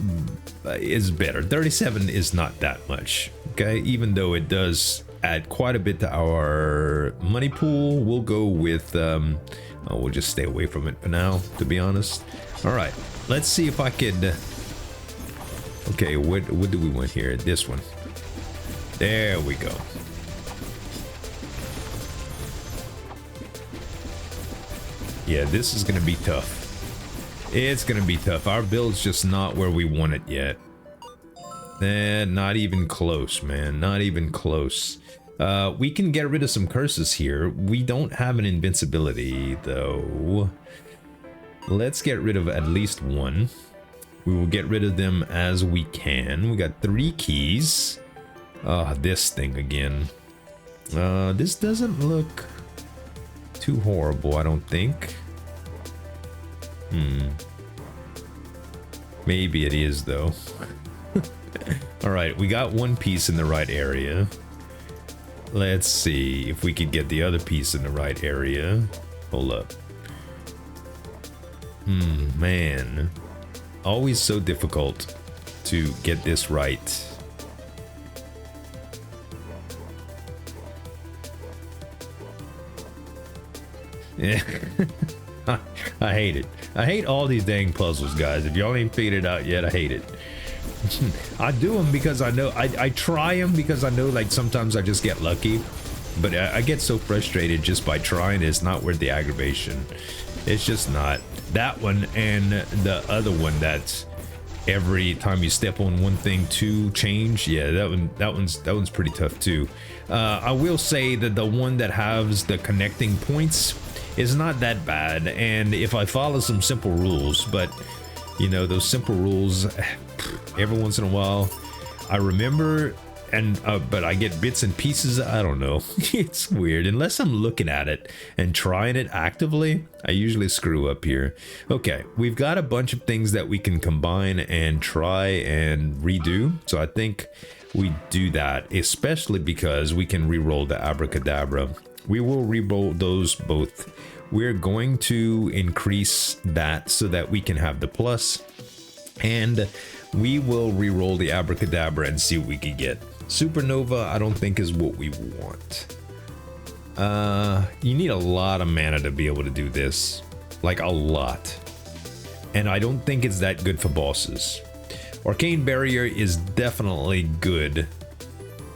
better. 37 is not that much, okay? Even though it does add quite a bit to our money pool, we'll go with we'll just stay away from it for now, to be honest. All right, let's see if I could. Okay, what do we want here? This one. There we go. Yeah, this is gonna be tough. It's gonna be tough. Our build's just not where we want it yet. Not even close, man. Not even close. We can get rid of some curses here. We don't have an invincibility, though. Let's get rid of at least one. We will get rid of them as we can. We got 3 keys. This thing again. This doesn't look too horrible, I don't think. Maybe it is, though. Alright, we got one piece in the right area. Let's see if we could get the other piece in the right area. Hold up. Man. Always so difficult to get this right. Yeah. I hate it. I hate all these dang puzzles, guys. If y'all ain't figured it out yet, I hate it. I do them because I know, I try them because I know, like, sometimes I just get lucky. But I get so frustrated just by trying. It's not worth the aggravation. It's just not. That one and the other one that's every time you step on one thing to change. Yeah, that one's pretty tough too. I will say that the one that has the connecting points is not that bad, and if I follow some simple rules, but you know, those simple rules every once in a while I remember, and but I get bits and pieces. I don't know. It's weird. Unless I'm looking at it and trying it actively, I usually screw up here. Okay, we've got a bunch of things that we can combine and try and redo. So I think we do that, especially because we can re-roll the abracadabra. We will re-roll those both. We're going to increase that so that we can have the plus, and we will re-roll the abracadabra and see what we can get. Supernova, I don't think is what we want. You need a lot of mana to be able to do this, like a lot, and I don't think it's that good for bosses. Arcane Barrier is definitely good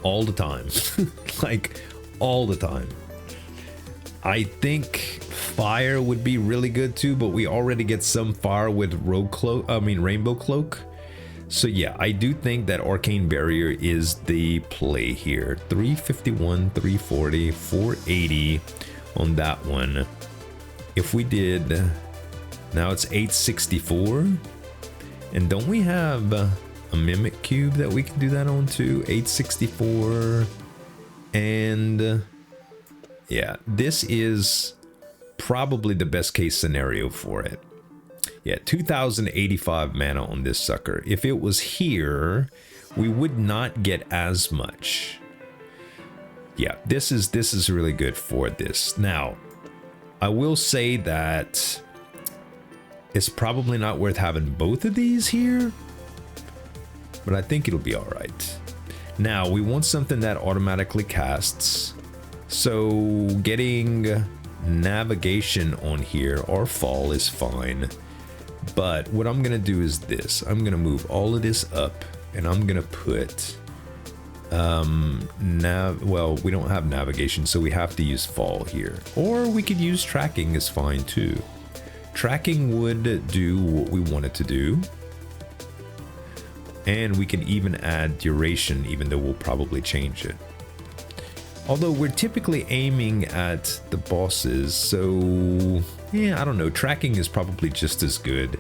all the time. Like all the time. I think fire would be really good too, but we already get some fire with Rainbow Cloak. So yeah, I do think that Arcane Barrier is the play here. 351, 340, 480 on that one. If we did, now it's 864. And don't we have a Mimic Cube that we can do that on too? 864. And yeah, this is probably the best case scenario for it. Yeah, 2085 mana on this sucker. If it was here, we would not get as much. Yeah, this is really good for this. Now, I will say that it's probably not worth having both of these here, but I think it'll be all right. Now, we want something that automatically casts. So getting navigation on here or fall is fine. But what I'm gonna do is this. I'm gonna move all of this up, and I'm gonna put well, we don't have navigation, so we have to use fall here. Or we could use tracking, is fine too. Tracking would do what we want it to do. And we can even add duration, even though we'll probably change it. Although we're typically aiming at the bosses, so yeah, I don't know. Tracking is probably just as good,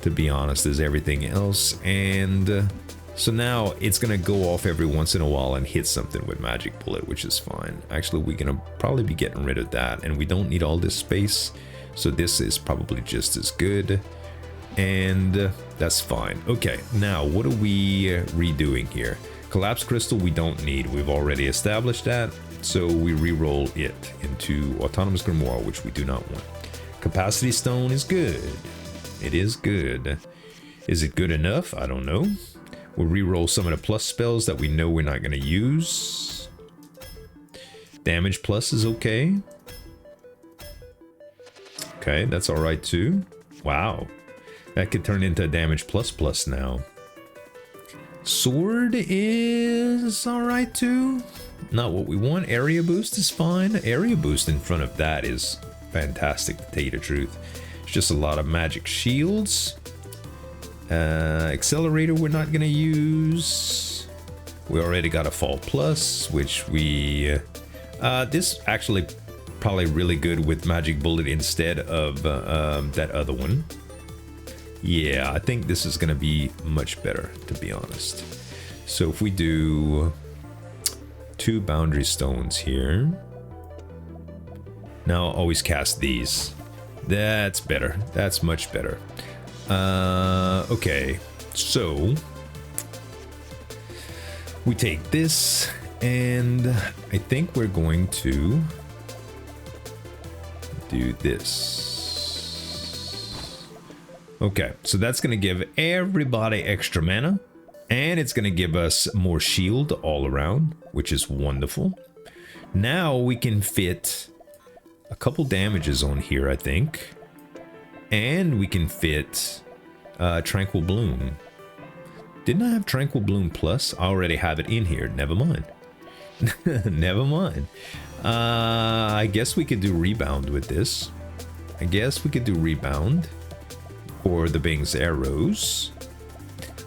to be honest, as everything else. And so now it's gonna go off every once in a while and hit something with Magic Bullet, which is fine. Actually, we're gonna probably be getting rid of that, and we don't need all this space, so this is probably just as good. And that's fine. Okay, now what are we redoing here? Collapse Crystal we don't need. We've already established that. So we re-roll it into Autonomous Grimoire, which we do not want. Capacity Stone is good. It is good. Is it good enough? I don't know. We'll re-roll some of the plus spells that we know we're not going to use. Damage plus is okay. Okay, that's alright too. Wow. That could turn into a damage plus plus now. Sword is alright too. Not what we want. Area boost is fine. Area boost in front of that is fantastic, to tell you the truth. It's just a lot of magic shields. Accelerator we're not gonna use. We already got a fall plus, which we... this actually probably really good with Magic Bullet instead of that other one. Yeah, I think this is gonna be much better, to be honest. So if we do 2 boundary stones here. Now I'll always cast these. That's better. That's much better. Okay, so we take this, and I think we're going to do this. Okay, so that's going to give everybody extra mana, and it's going to give us more shield all around, which is wonderful. Now we can fit a couple damages on here, I think, and we can fit Tranquil Bloom. Didn't I have Tranquil Bloom Plus? I already have it in here. Never mind. Never mind. I guess we could do Rebound with this. I guess we could do Rebound. Or the Bing's arrows.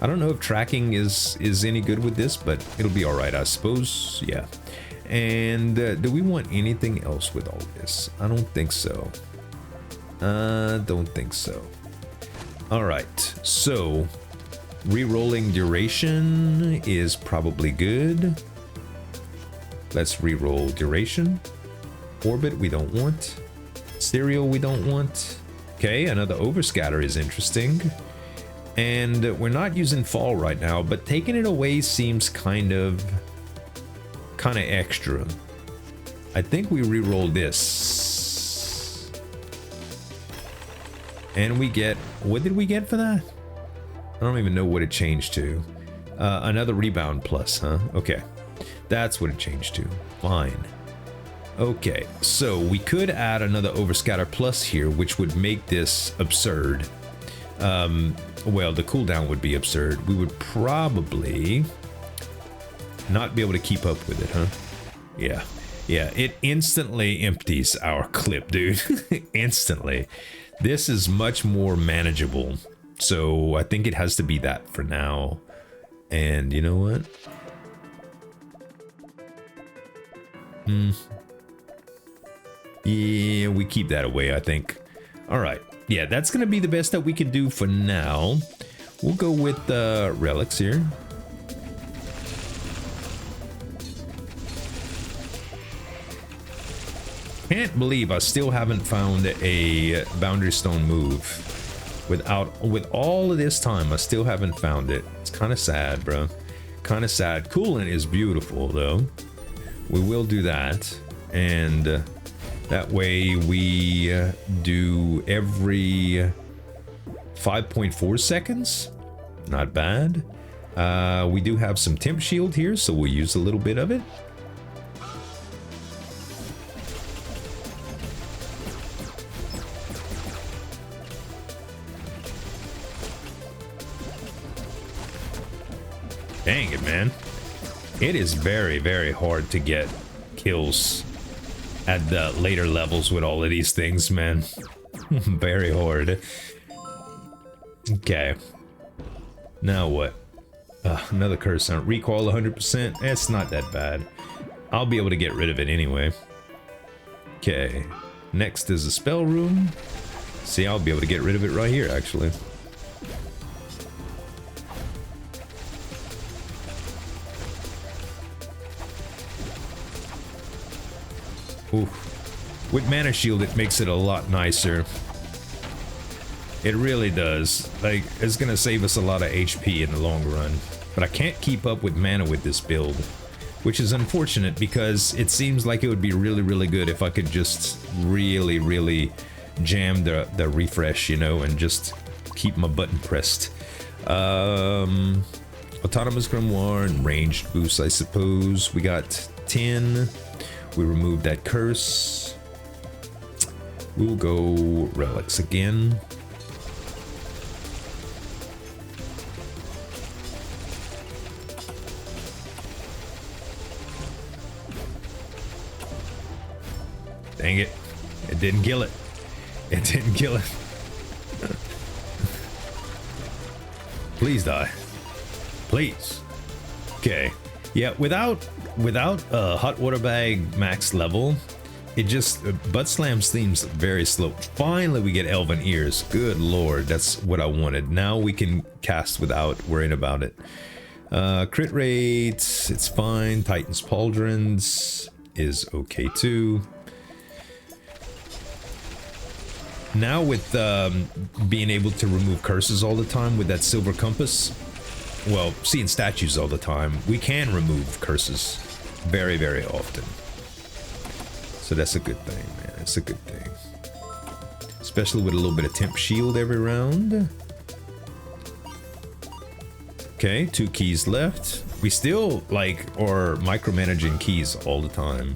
I don't know if tracking is any good with this, but it'll be alright, I suppose. Yeah. And do we want anything else with all this? I don't think so. Don't think so. Alright, so re-rolling duration is probably good. Let's re-roll duration. Orbit we don't want. Serial we don't want. Okay, another overscatter is interesting. And we're not using fall right now, but taking it away seems kind of extra. I think we re-roll this. And we get, what did we get for that? I don't even know what it changed to. Another Rebound plus, huh? Okay, that's what it changed to. Fine. Okay, so we could add another Overscatter Plus here, which would make this absurd. Well, the cooldown would be absurd. We would probably not be able to keep up with it, huh? Yeah. Yeah, it instantly empties our clip, dude. Instantly. This is much more manageable. So I think it has to be that for now. And you know what? Yeah, we keep that away, I think. All right. Yeah, that's going to be the best that we can do for now. We'll go with relics here. Can't believe I still haven't found a Boundary Stone move. With all of this time, I still haven't found it. It's kind of sad, bro. Kind of sad. Coolant is beautiful, though. We will do that. And that way we do every 5.4 seconds. Not bad. We do have some temp shield here, so we'll use a little bit of it. Dang it, man. It is very, very hard to get kills at the later levels with all of these things, man. Very hard. Okay. Now what? Another curse sound. Recall 100%. It's not that bad. I'll be able to get rid of it anyway. Okay, next is a spell room. See, I'll be able to get rid of it right here, actually. Ooh. With Mana Shield, it makes it a lot nicer. It really does. Like, it's gonna save us a lot of HP in the long run. But I can't keep up with mana with this build, which is unfortunate because it seems like it would be really, really good if I could just really, really jam the refresh, you know, and just keep my button pressed. Autonomous Grimoire and ranged boost, I suppose. We got 10. We removed that curse. We'll go relics again. Dang it. It didn't kill it. It didn't kill it. Please die. Please. Okay. Yeah, without hot water bag max level, it just Buttslam seems very slow. Finally we get elven ears. Good lord, that's what I wanted. Now we can cast without worrying about it. Crit rates, it's fine. Titan's Pauldrons is okay too. Now with being able to remove curses all the time with that silver compass, well, seeing statues all the time, we can remove curses very, very often. So that's a good thing, man. It's a good thing. Especially with a little bit of temp shield every round. Okay, 2 keys left. We still, like, are micromanaging keys all the time.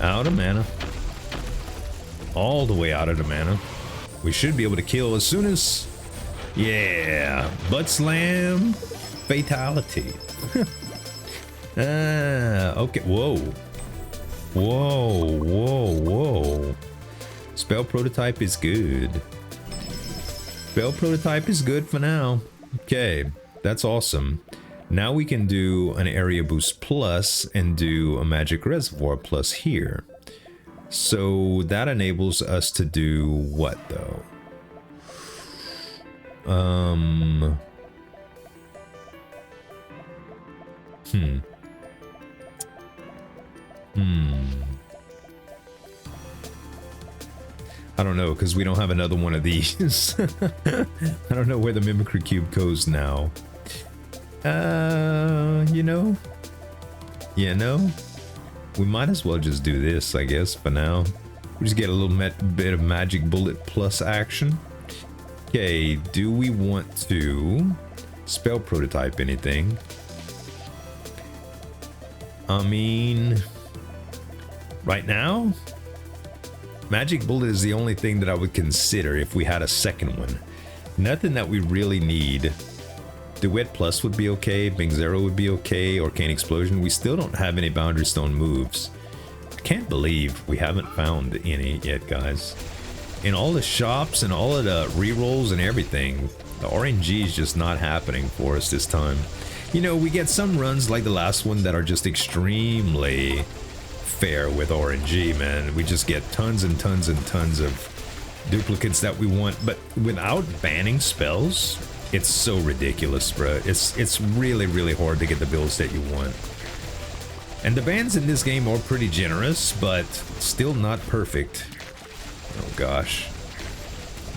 Out of mana. All the way out of the mana. We should be able to kill as soon as... Yeah! Buttslam! Fatality. Okay. Whoa. Whoa, whoa, whoa. Spell prototype is good. Spell prototype is good for now. Okay, that's awesome. Now we can do an area boost plus and do a magic reservoir plus here. So that enables us to do what though? I don't know, because we don't have another one of these. I don't know where the mimicry cube goes now. You know, we might as well just do this, I guess, for now. We just get a little bit of magic bullet plus action. Okay, do we want to spell prototype anything? I mean, right now, magic bullet is the only thing that I would consider if we had a second one. Nothing that we really need. Duet Plus would be okay, Bing Zero would be okay, Arcane Explosion. We still don't have any Boundary Stone moves. I can't believe we haven't found any yet, guys. In all the shops and all of the rerolls and everything, the RNG is just not happening for us this time. You know, we get some runs like the last one that are just extremely fair with RNG, man. We just get tons and tons and tons of duplicates that we want, but without banning spells, it's so ridiculous, bro. It's really, really hard to get the builds that you want. And the bans in this game are pretty generous, but still not perfect. Oh gosh.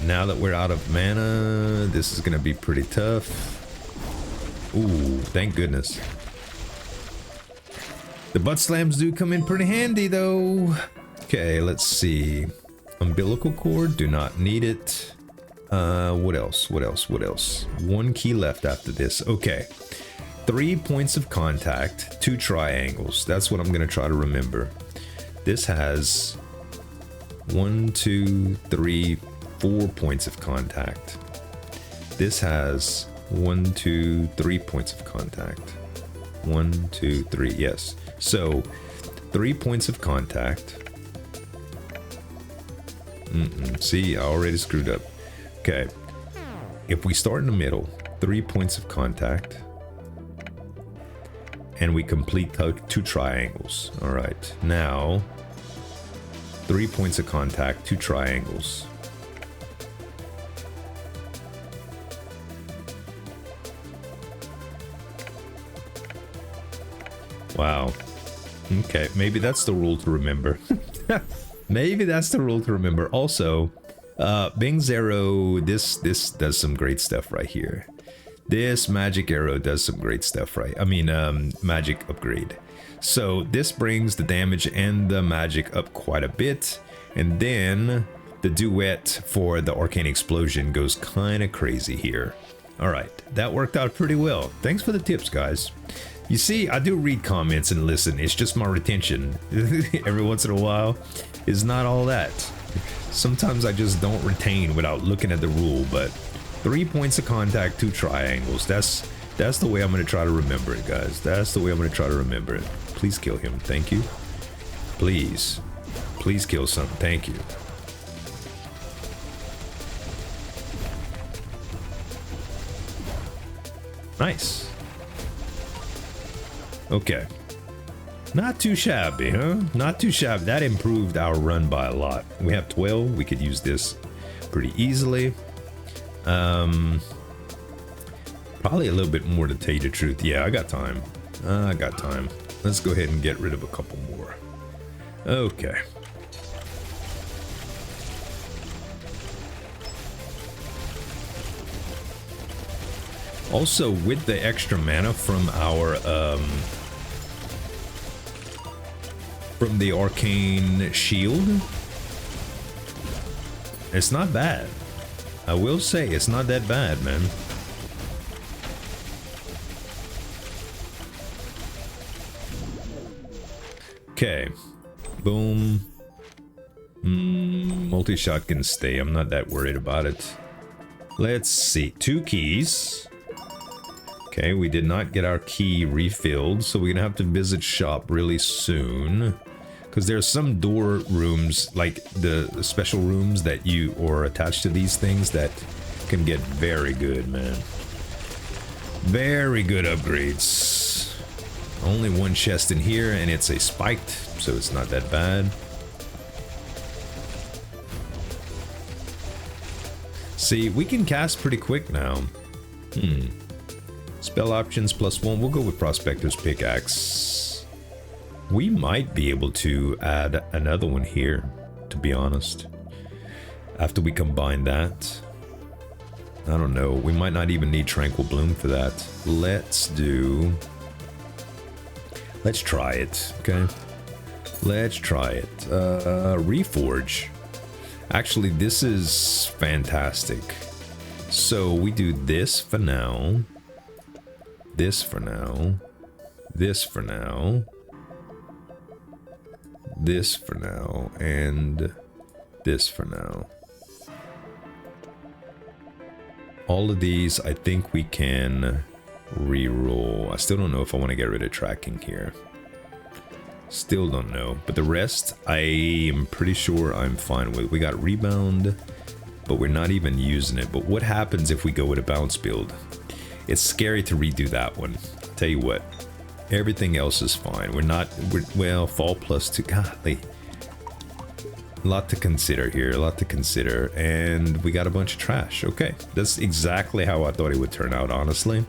Now that we're out of mana, this is gonna be pretty tough. Ooh, thank goodness. The Buttslams do come in pretty handy though. Okay, let's see. Umbilical cord, do not need it. What else? What else? What else? 1 key left after this. Okay. 3 points of contact, 2 triangles. That's what I'm going to try to remember. This has 1, 2, 3, 4 points of contact. This has 1, 2, 3 points of contact. 1, 2, 3. Yes. So 3 points of contact. See, I already screwed up. Okay. If we start in the middle, 3 points of contact. And we complete 2 triangles. All right. Now, 3 points of contact, 2 triangles. Wow. Okay, maybe that's the rule to remember. Maybe that's the rule to remember. Also, Bing's arrow, this does some great stuff right here. This magic arrow does some great stuff, right? I mean, magic upgrade. So this brings the damage and the magic up quite a bit. And then the duet for the arcane explosion goes kind of crazy here. All right, that worked out pretty well. Thanks for the tips, guys. You see, I do read comments and listen. It's just my retention. Every once in a while, it's not all that. Sometimes I just don't retain without looking at the rule, but 3 points of contact, 2 triangles. That's the way I'm going to try to remember it, guys. That's the way I'm going to try to remember it. Please kill him. Thank you. Please. Please kill something. Thank you. Nice. Okay. Not too shabby, huh? Not too shabby. That improved our run by a lot. We have 12. We could use this pretty easily. Probably a little bit more to tell you the truth. Yeah, I got time. I got time. Let's go ahead and get rid of a couple more. Okay. Also, with the extra mana from our from the arcane shield, it's not bad. I will say it's not that bad, man. Okay, boom. Multi-shot can stay. I'm not that worried about it. Let's see, 2 keys. Okay, we did not get our key refilled, so we're gonna have to visit shop really soon. Because there's some door rooms, like the special rooms that you or attached to these things that can get very good, man. Very good upgrades. Only 1 chest in here, and it's a spiked, so it's not that bad. See, we can cast pretty quick now. Spell options +1. We'll go with Prospector's Pickaxe. We might be able to add another one here, to be honest. After we combine that. I don't know. We might not even need Tranquil Bloom for that. Let's try it, okay? Let's try it. Reforge. Actually, this is fantastic. So we do this for now. This for now. This for now. This for now. And this for now. All of these, I think we can re-roll. I still don't know if I want to get rid of tracking here. Still don't know. But the rest, I am pretty sure I'm fine with. We got Rebound, but we're not even using it. But what happens if we go with a bounce build? It's scary to redo that one. Tell you what, everything else is fine. Well, fall +2. Golly. A lot to consider here, a lot to consider. And we got a bunch of trash. Okay, that's exactly how I thought it would turn out, honestly.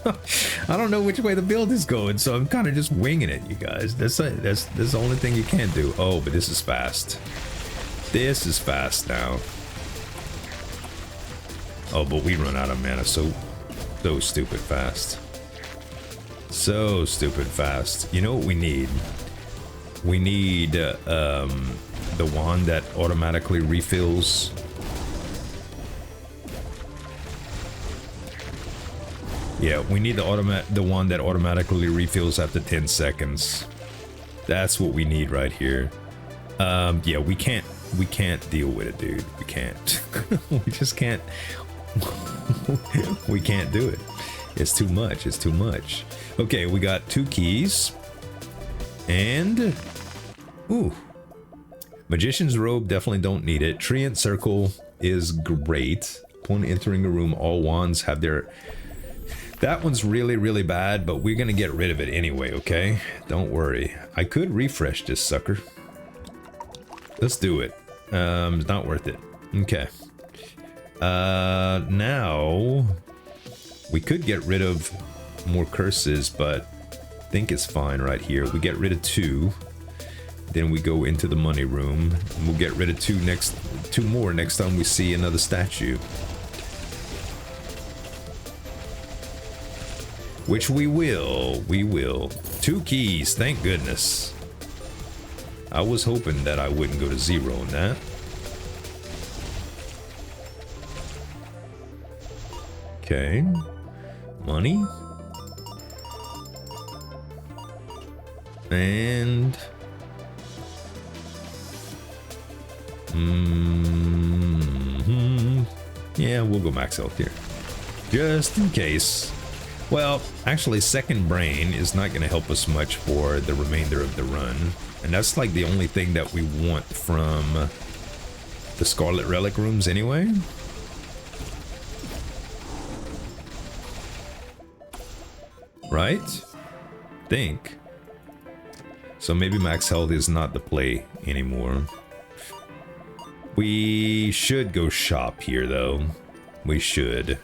I don't know which way the build is going, so I'm kind of just winging it, you guys. That's the only thing you can't do. Oh, but this is fast. This is fast now. Oh, but we run out of mana so stupid fast. So stupid fast. You know what we need? We need the wand that automatically refills. Yeah, we need the one that automatically refills after 10 seconds. That's what we need right here. Yeah, we can't deal with it, dude. We can't. We just can't. We can't do it. It's too much. It's too much. Okay, we got 2 keys. And, ooh, Magician's Robe, definitely don't need it. Treant Circle is great. Upon entering a room, all wands have their... That one's really, really bad, but we're gonna get rid of it anyway, okay? Don't worry. I could refresh this sucker. Let's do it. It's not worth it. Okay. Now... We could get rid of more curses, but I think it's fine right here. We get rid of 2. Then we go into the money room. And we'll get rid of 2 more next time we see another statue. Which we will. 2 keys, thank goodness. I was hoping that I wouldn't go to 0 on that. Okay. Money. And... yeah, we'll go max health here. Just in case. Well, actually, second brain is not going to help us much for the remainder of the run. And that's like the only thing that we want from the Scarlet Relic rooms anyway. Right? Think. So maybe max health is not the play anymore. We should go shop here though. We should.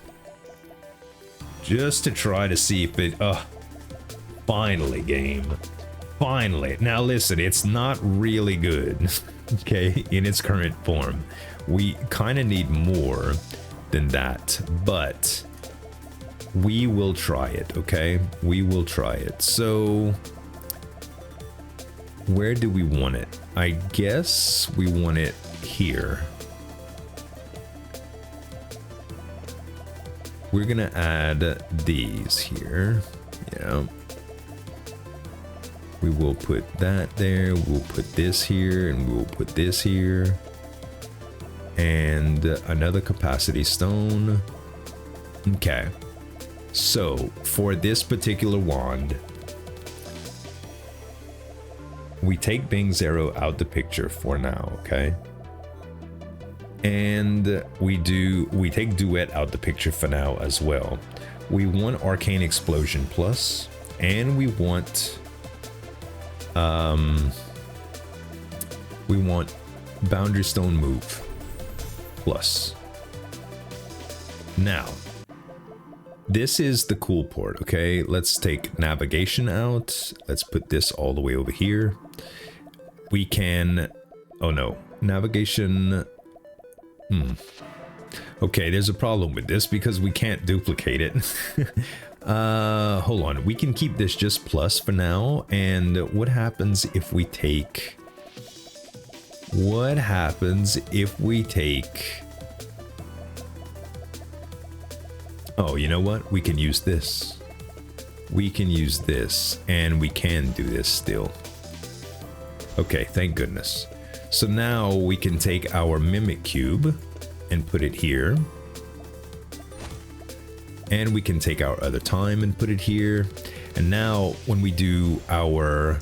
Just to try to see if it... finally, game. Finally. Now listen, it's not really good. Okay, in its current form. We kind of need more than that. But... we will try it, okay? We will try it. So... where do we want it? I guess we want it here. We're gonna add these here. Yeah. We will put that there. We'll put this here, and we'll put this here. And another capacity stone. Okay. So, for this particular wand, we take Bing's arrow out the picture for now, okay? And we take Duet out the picture for now as well. We want Arcane Explosion Plus, and we want Boundary Stone Move Plus. Now, this is the cool part, okay? Let's take navigation out. Let's put this all the way over here. We can... oh no. Navigation... Okay, there's a problem with this because we can't duplicate it. Hold on. We can keep this just plus for now. And what happens if we take... what happens if we take... oh, you know what? We can use this. We can use this, and we can do this still. Okay, thank goodness. So now we can take our Mimic Cube and put it here. And we can take our other time and put it here. And now when we do our...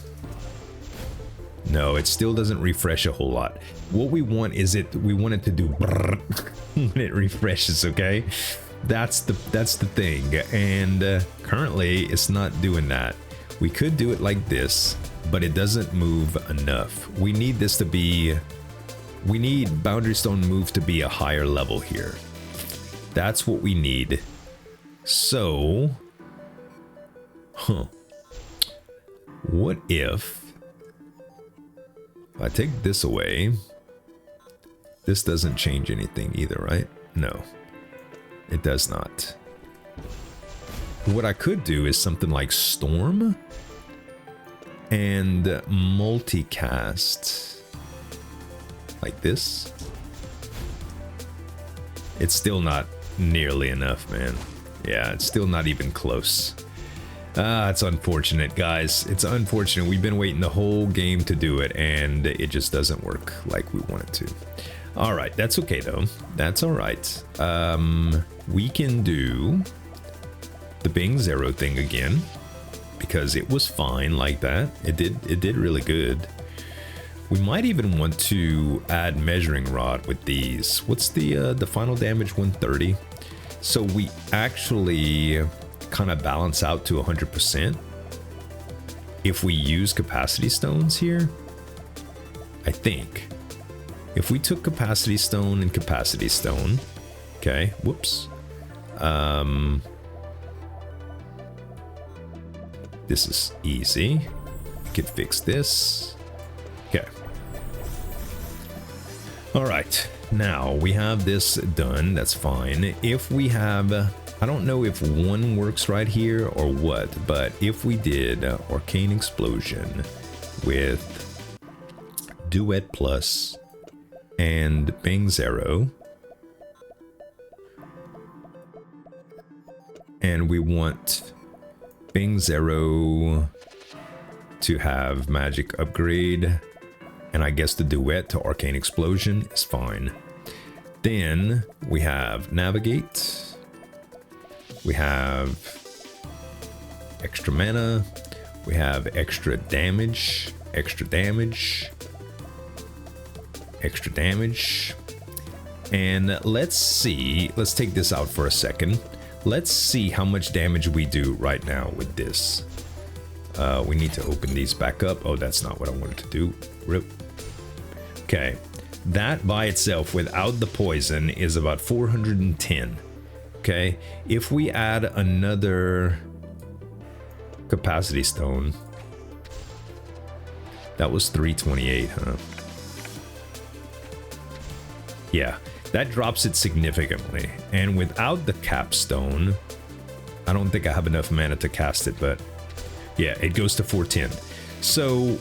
no, it still doesn't refresh a whole lot. What we want is we want it to do when it refreshes, okay? That's the thing, and currently it's not doing that. We could do it like this, but it doesn't move enough. We need this to be... we need Boundary Stone Move to be a higher level here. That's what we need. So... what if I take this away? This doesn't change anything either, right? No. It does not. What I could do is something like Storm and multicast like this. It's still not nearly enough, man. Yeah, it's still not even close. It's unfortunate, guys. It's unfortunate. We've been waiting the whole game to do it, and it just doesn't work like we want it to. All right, that's okay though. That's all right. We can do the Bing Zero thing again, because it was fine like that. It did really good. We might even want to add measuring rod with these. What's the final damage? 130. So we actually kind of balance out to 100% if we use capacity stones here. I think if we took capacity stone and capacity stone, okay, whoops. This is easy. We could fix this. Okay. All right. Now we have this done. That's fine. If we have, I don't know if one works right here or what, but if we did Arcane Explosion with Duet Plus and Bing Zero, and we want Bing Zero to have magic upgrade, and I guess the duet to Arcane Explosion is fine. Then we have Navigate, we have extra mana, we have extra damage, extra damage, extra damage, and let's see, let's take this out for a second. Let's see how much damage we do right now with this. We need to open these back up. Oh, that's not what I wanted to do. Rip. Okay. That by itself, without the poison, is about 410. Okay. If we add another capacity stone, that was 328, huh? Yeah. That drops it significantly. And without the capstone, I don't think I have enough mana to cast it, but yeah, it goes to 410. So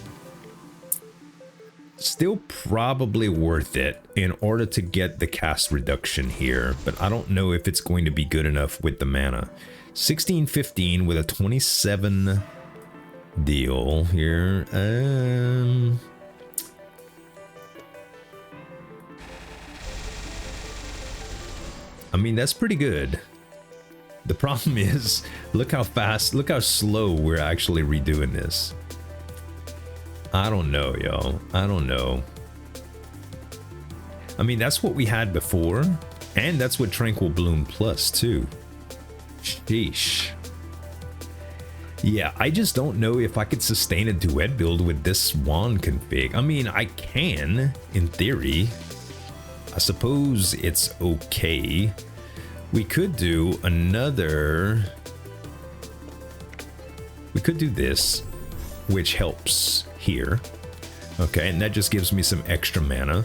still probably worth it in order to get the cast reduction here, but I don't know if it's going to be good enough with the mana. 1615 with a 27 deal here. I mean, that's pretty good. The problem is, look how fast, look how slow we're actually redoing this. I don't know, yo. I don't know. I mean, that's what we had before, and that's what Tranquil Bloom Plus, too. Sheesh. Yeah, I just don't know if I could sustain a duet build with this wand config. I mean, I can, in theory. I suppose it's okay. We could do another... We could do this, which helps here. Okay, and that just gives me some extra mana.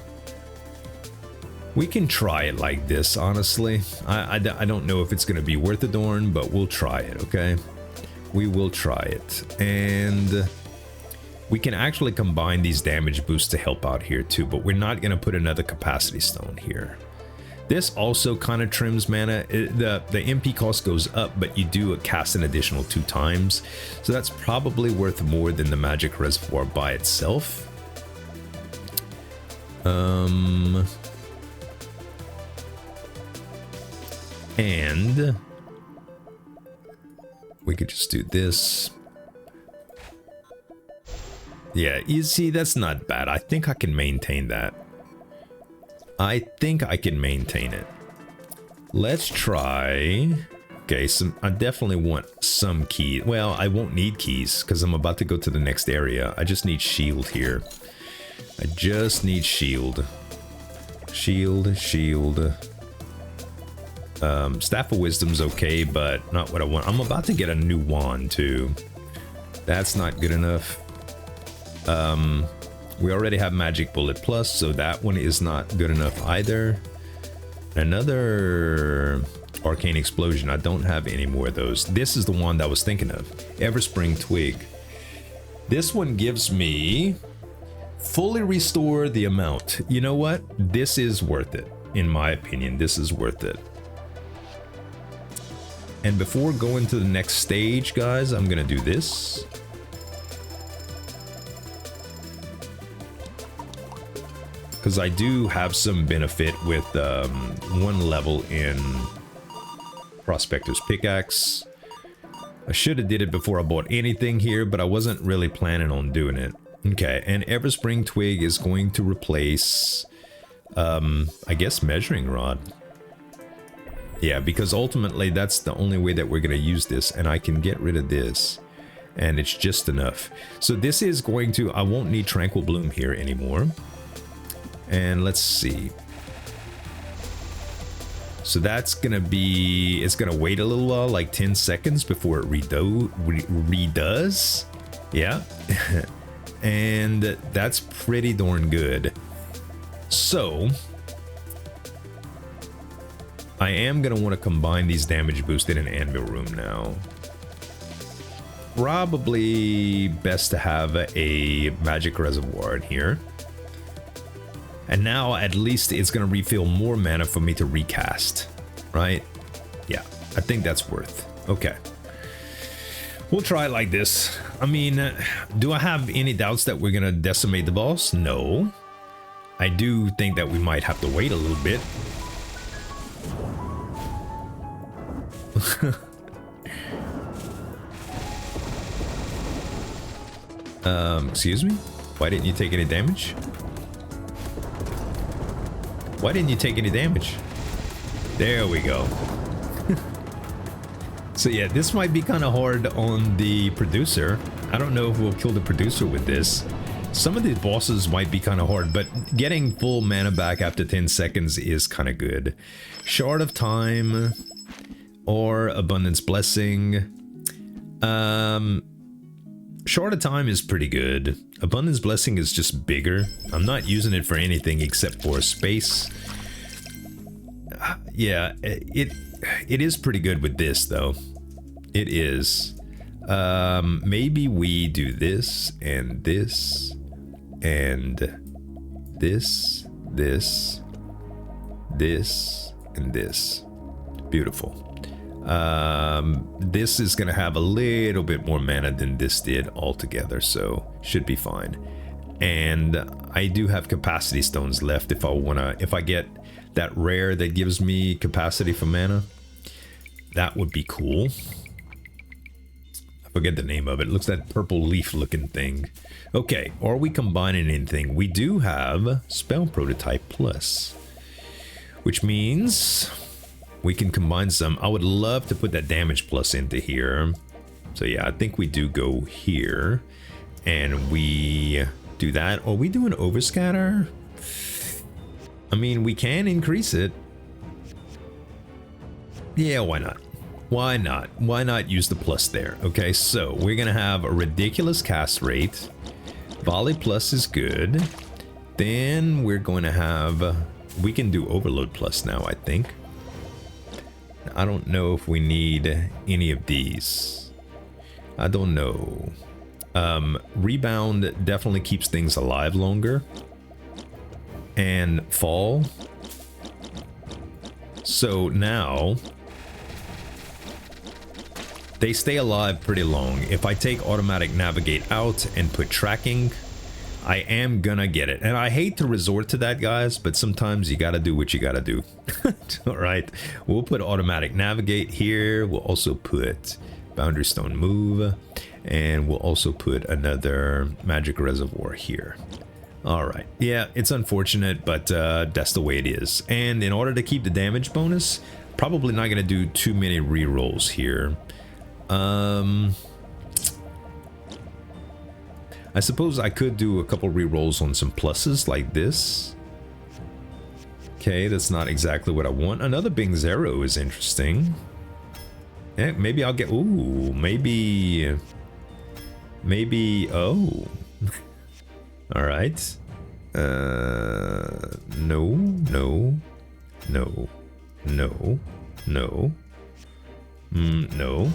We can try it like this, honestly. I don't know if it's going to be worth a darn, but we'll try it, okay? We will try it. And we can actually combine these damage boosts to help out here too, but we're not going to put another capacity stone here. This also kind of trims mana. The MP cost goes up, but you do cast an additional 2 times. So that's probably worth more than the magic reservoir by itself. And we could just do this. Yeah, you see, that's not bad. I think I can maintain that. I think I can maintain it. Let's try. Okay, I definitely want some key. Well, I won't need keys because I'm about to go to the next area. I just need shield here. I just need shield. Shield. Staff of Wisdom's okay, but not what I want. I'm about to get a new wand too. That's not good enough. We already have Magic Bullet Plus, so that one is not good enough either. Another Arcane Explosion. I don't have any more of those. This is the one that I was thinking of. Everspring Twig. This one gives me fully restore the amount. You know what? This is worth it. In my opinion, this is worth it. And before going to the next stage, guys, I'm gonna do this. Because I do have some benefit with 1 level in Prospector's Pickaxe. I should have did it before I bought anything here, but I wasn't really planning on doing it. Okay, and Everspring Twig is going to replace, I guess, Measuring Rod. Yeah, because ultimately that's the only way that we're going to use this, and I can get rid of this, and it's just enough. So this is going to, I won't need Tranquil Bloom here anymore. And let's see. So that's gonna be, it's gonna wait a little while, like 10 seconds before it redoes. Yeah. And that's pretty darn good. So I am gonna want to combine these damage boosted in Anvil Room now. Probably best to have a magic reservoir in here. And now at least it's going to refill more mana for me to recast, right? Yeah, I think that's worth. Okay. We'll try it like this. I mean, do I have any doubts that we're going to decimate the boss? No. I do think that we might have to wait a little bit. Excuse me? Why didn't you take any damage? Why didn't you take any damage? There we go. So yeah, this might be kind of hard on the producer. I don't know if we'll kill the producer with this. Some of these bosses might be kind of hard, but getting full mana back after 10 seconds is kind of good. Shard of Time or Abundance Blessing. Shard of Time is pretty good. Abundance Blessing is just bigger. I'm not using it for anything except for space. Yeah, it is pretty good with this though. It is. Maybe we do this and this and this, this, this, and this. Beautiful. This is gonna have a little bit more mana than this did altogether, so should be fine. And I do have capacity stones left if I get that rare that gives me capacity for mana. That would be cool. I forget the name of it. It looks like that purple leaf looking thing. Okay, are we combining anything? We do have Spell Prototype Plus, which means we can combine some. I would love to put that damage plus into here. So yeah, I think we do go here. And we do that. Or we do an overscatter? I mean, we can increase it. Yeah, why not? Why not? Why not use the plus there? Okay, so we're going to have a ridiculous cast rate. Volley plus is good. Then we're going to have... We can do Overload plus now, I think. I don't know if we need any of these. I don't know. Rebound definitely keeps things alive longer. And Fall. So now they stay alive pretty long. If I take Automatic Navigate out and put Tracking, I am gonna get it. And I hate to resort to that, guys, but sometimes you gotta do what you gotta do. Alright, we'll put Automatic Navigate here. We'll also put Boundary Stone Move. And we'll also put another Magic Reservoir here. Alright, yeah, it's unfortunate, but that's the way it is. And in order to keep the damage bonus, probably not gonna do too many rerolls here. I suppose I could do a couple rerolls on some pluses like this. Okay, that's not exactly what I want. Another Bing Zero is interesting. Yeah, maybe I'll get... Ooh, maybe... Oh. Alright. No. No. No. No. No. No.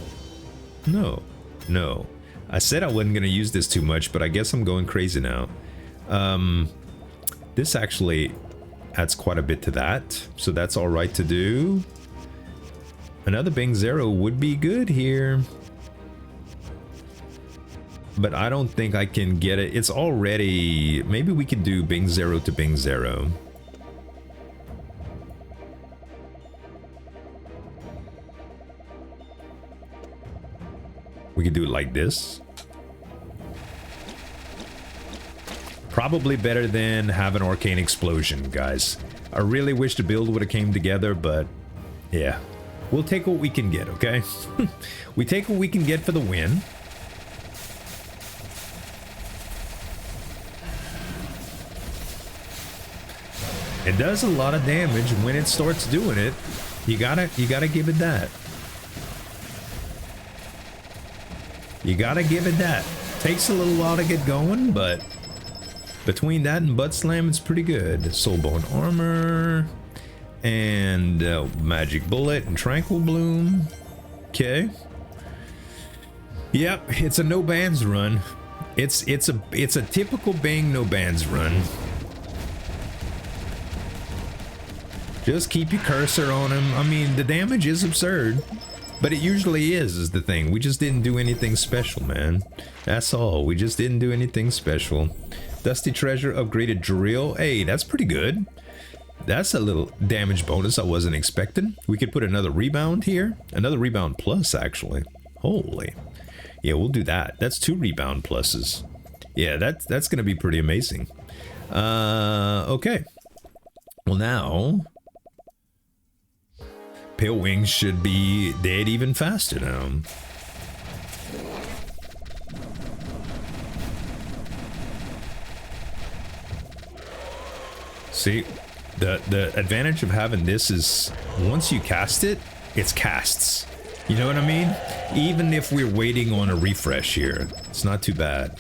No. No. I said I wasn't going to use this too much, but I guess I'm going crazy now. This actually adds quite a bit to that, so that's all right to do. Another Bing Zero would be good here. But I don't think I can get it. It's already... Maybe we could do Bing Zero to Bing Zero. We could do it like this. Probably better than have an arcane explosion, guys. I really wish the build would have came together, but yeah. We'll take what we can get, okay? We take what we can get for the win. It does a lot of damage when it starts doing it. You gotta give it that. You gotta give it that. Takes a little while to get going, but between that and Buttslam, it's pretty good. Soulbone armor and magic bullet and tranquil bloom. Okay. Yep, it's a no bans run. It's a typical Bing no bans run. Just keep your cursor on him. I mean, the damage is absurd, but it usually is the thing. We just didn't do anything special, man. That's all. We just didn't do anything special. Dusty Treasure, upgraded drill. Hey, that's pretty good. That's a little damage bonus I wasn't expecting. We could put another rebound here. Another rebound plus, actually. Holy. Yeah, we'll do that. That's 2 rebound pluses. Yeah, that's going to be pretty amazing. Okay. Well, now Pale Wings should be dead even faster now. See, the advantage of having this is once you cast it, it's casts. You know what I mean? Even if we're waiting on a refresh here, it's not too bad.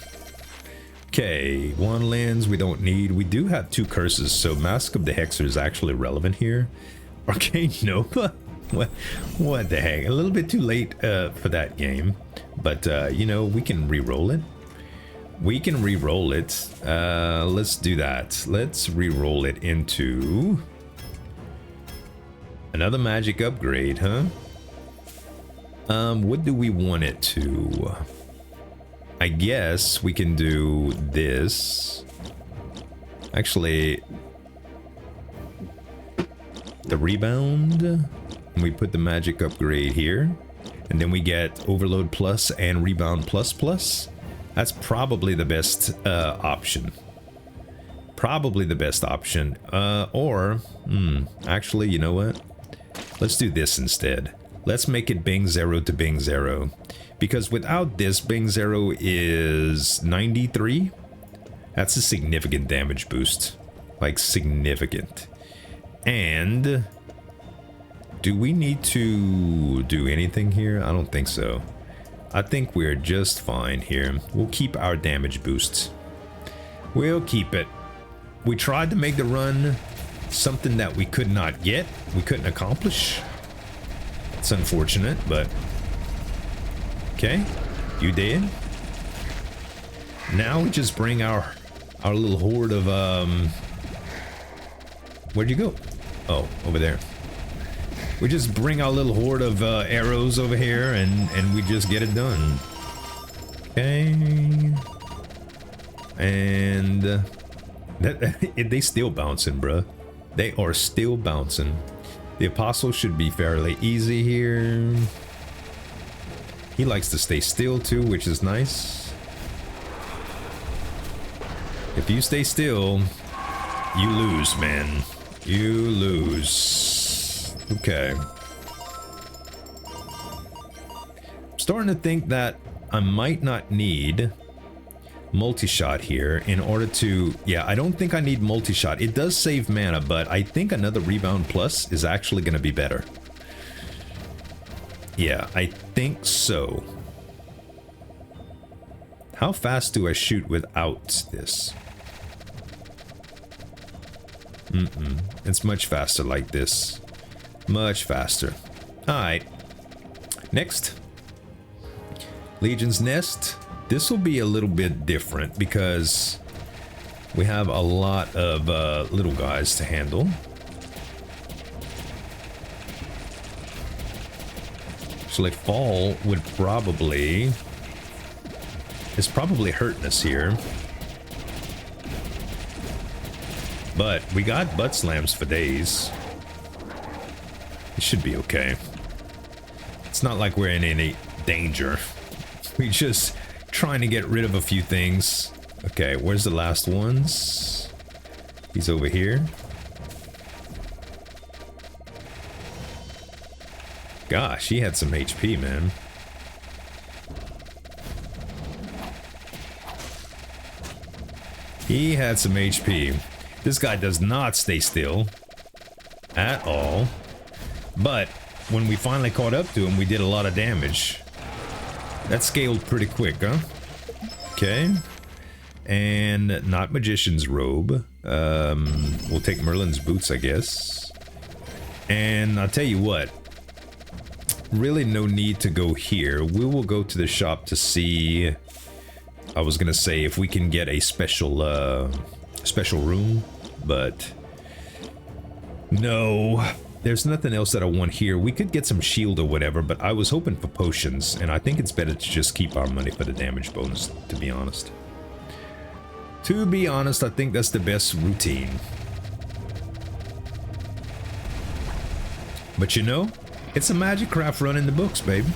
Okay, 1 lens we don't need. We do have 2 curses, so Mask of the Hexer is actually relevant here. Arcane Nova? What the heck? A little bit too late for that game. But, you know, we can re-roll it. We can re-roll it. Let's do that. Let's re-roll it into another magic upgrade, huh? What do we want it to? I guess we can do this. Actually, the Rebound. And we put the magic upgrade here. And then we get Overload Plus and Rebound Plus Plus. That's probably the best option. Probably the best option. Actually, you know what? Let's do this instead. Let's make it Bing 0 to Bing 0. Because without this, Bing 0 is 93. That's a significant damage boost. Like, significant. And do we need to do anything here? I don't think so. I think we're just fine here. We'll keep our damage boosts. We'll keep it. We tried to make the run something that we could not get. We couldn't accomplish. It's unfortunate, but... Okay, you dead? Now we just bring our little horde of, Where'd you go? Oh, over there. We just bring our little horde of arrows over here and we just get it done. Okay. And they still bouncing, bruh. They are still bouncing. The apostle should be fairly easy here. He likes to stay still too, which is nice. If you stay still, you lose, man. You lose. Okay. I'm starting to think that I might not need multi-shot here in order to... Yeah, I don't think I need multi-shot. It does save mana, but I think another Rebound Plus is actually going to be better. Yeah, I think so. How fast do I shoot without this? It's much faster like this. Much faster. Alright. Next. Legion's Nest. This will be a little bit different because we have a lot of little guys to handle. Actually, fall would probably... is probably hurting us here. But we got Buttslams for days. It should be okay. It's not like we're in any danger. We just trying to get rid of a few things. Okay, where's the last ones? He's over here. Gosh, he had some HP, man. He had some HP. This guy does not stay still at all. But when we finally caught up to him, we did a lot of damage. That scaled pretty quick, huh? Okay. And not Magician's Robe. We'll take Merlin's Boots, I guess. And I'll tell you what. Really no need to go here. We will go to the shop to see... I was gonna say if we can get a special room, but... No. There's nothing else that I want here. We could get some shield or whatever, but I was hoping for potions, and I think it's better to just keep our money for the damage bonus, to be honest. To be honest, I think that's the best routine. But you know, it's a MAGICRAFT run in the books, baby.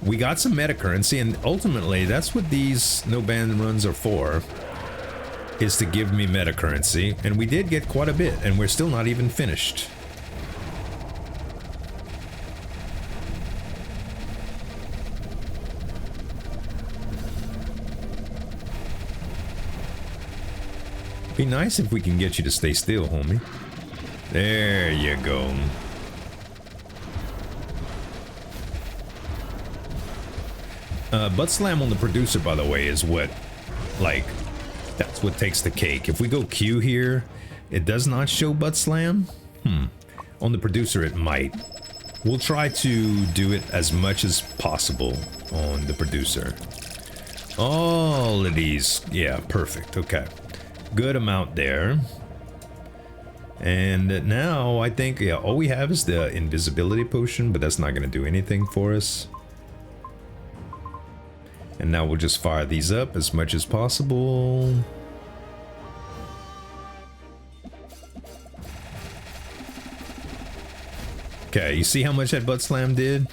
We got some meta currency, and ultimately, that's what these no-ban runs are for, is to give me meta currency, and we did get quite a bit, and we're still not even finished. Be nice if we can get you to stay still, homie. There you go. Buttslam on the producer, by the way, is what, like, that's what takes the cake. If we go Q here, it does not show Buttslam. On the producer, it might. We'll try to do it as much as possible on the producer. All of these, yeah, perfect. Okay. Good amount there. And now I think, yeah, all we have is the invisibility potion, but that's not going to do anything for us. And now we'll just fire these up as much as possible. Okay, you see how much that Buttslam did?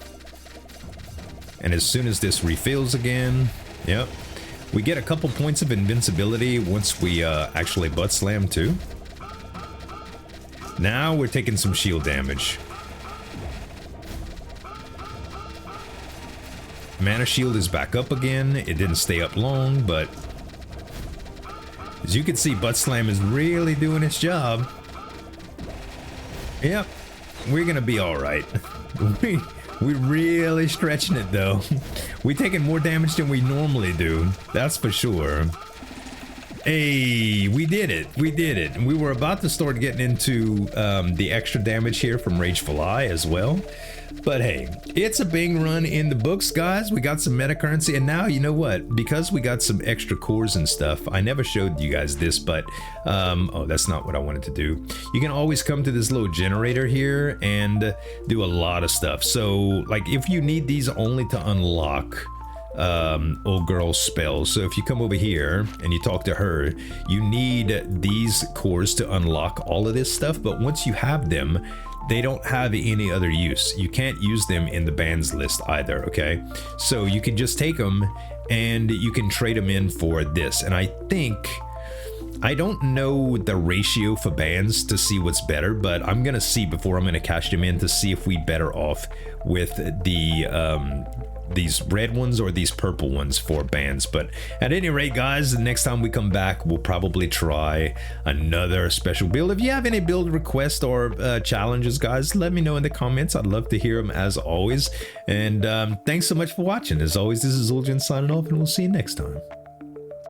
And as soon as this refills again, yep. We get a couple points of invincibility once we actually Buttslam too. Now we're taking some shield damage. Mana shield is back up again. It didn't stay up long, but as you can see, Buttslam is really doing its job. Yep, we're gonna be all right. We're really stretching it though. We're taking more damage than we normally do. That's for sure. Hey, we did it. We did it. And we were about to start getting into the extra damage here from Rageful Eye as well. But hey, it's a Bing run in the books, guys. We got some meta currency, and now you know what? Because we got some extra cores and stuff, I never showed you guys this, but oh, that's not what I wanted to do. You can always come to this little generator here and do a lot of stuff. So, like, if you need these only to unlock old girl's spells, so if you come over here and you talk to her, you need these cores to unlock all of this stuff, but once you have them, they don't have any other use. You can't use them in the bans list either, okay? So you can just take them and you can trade them in for this. And I think, I don't know the ratio for bans to see what's better, but I'm gonna see before I'm gonna cash them in to see if we better off with the these red ones or these purple ones for bans. But at any rate, guys, the next time we come back, we'll probably try another special build. If you have any build requests or challenges, guys, let me know in the comments. I'd love to hear them as always. And thanks so much for watching. As always, this is Zueljin signing off, and we'll see you next time.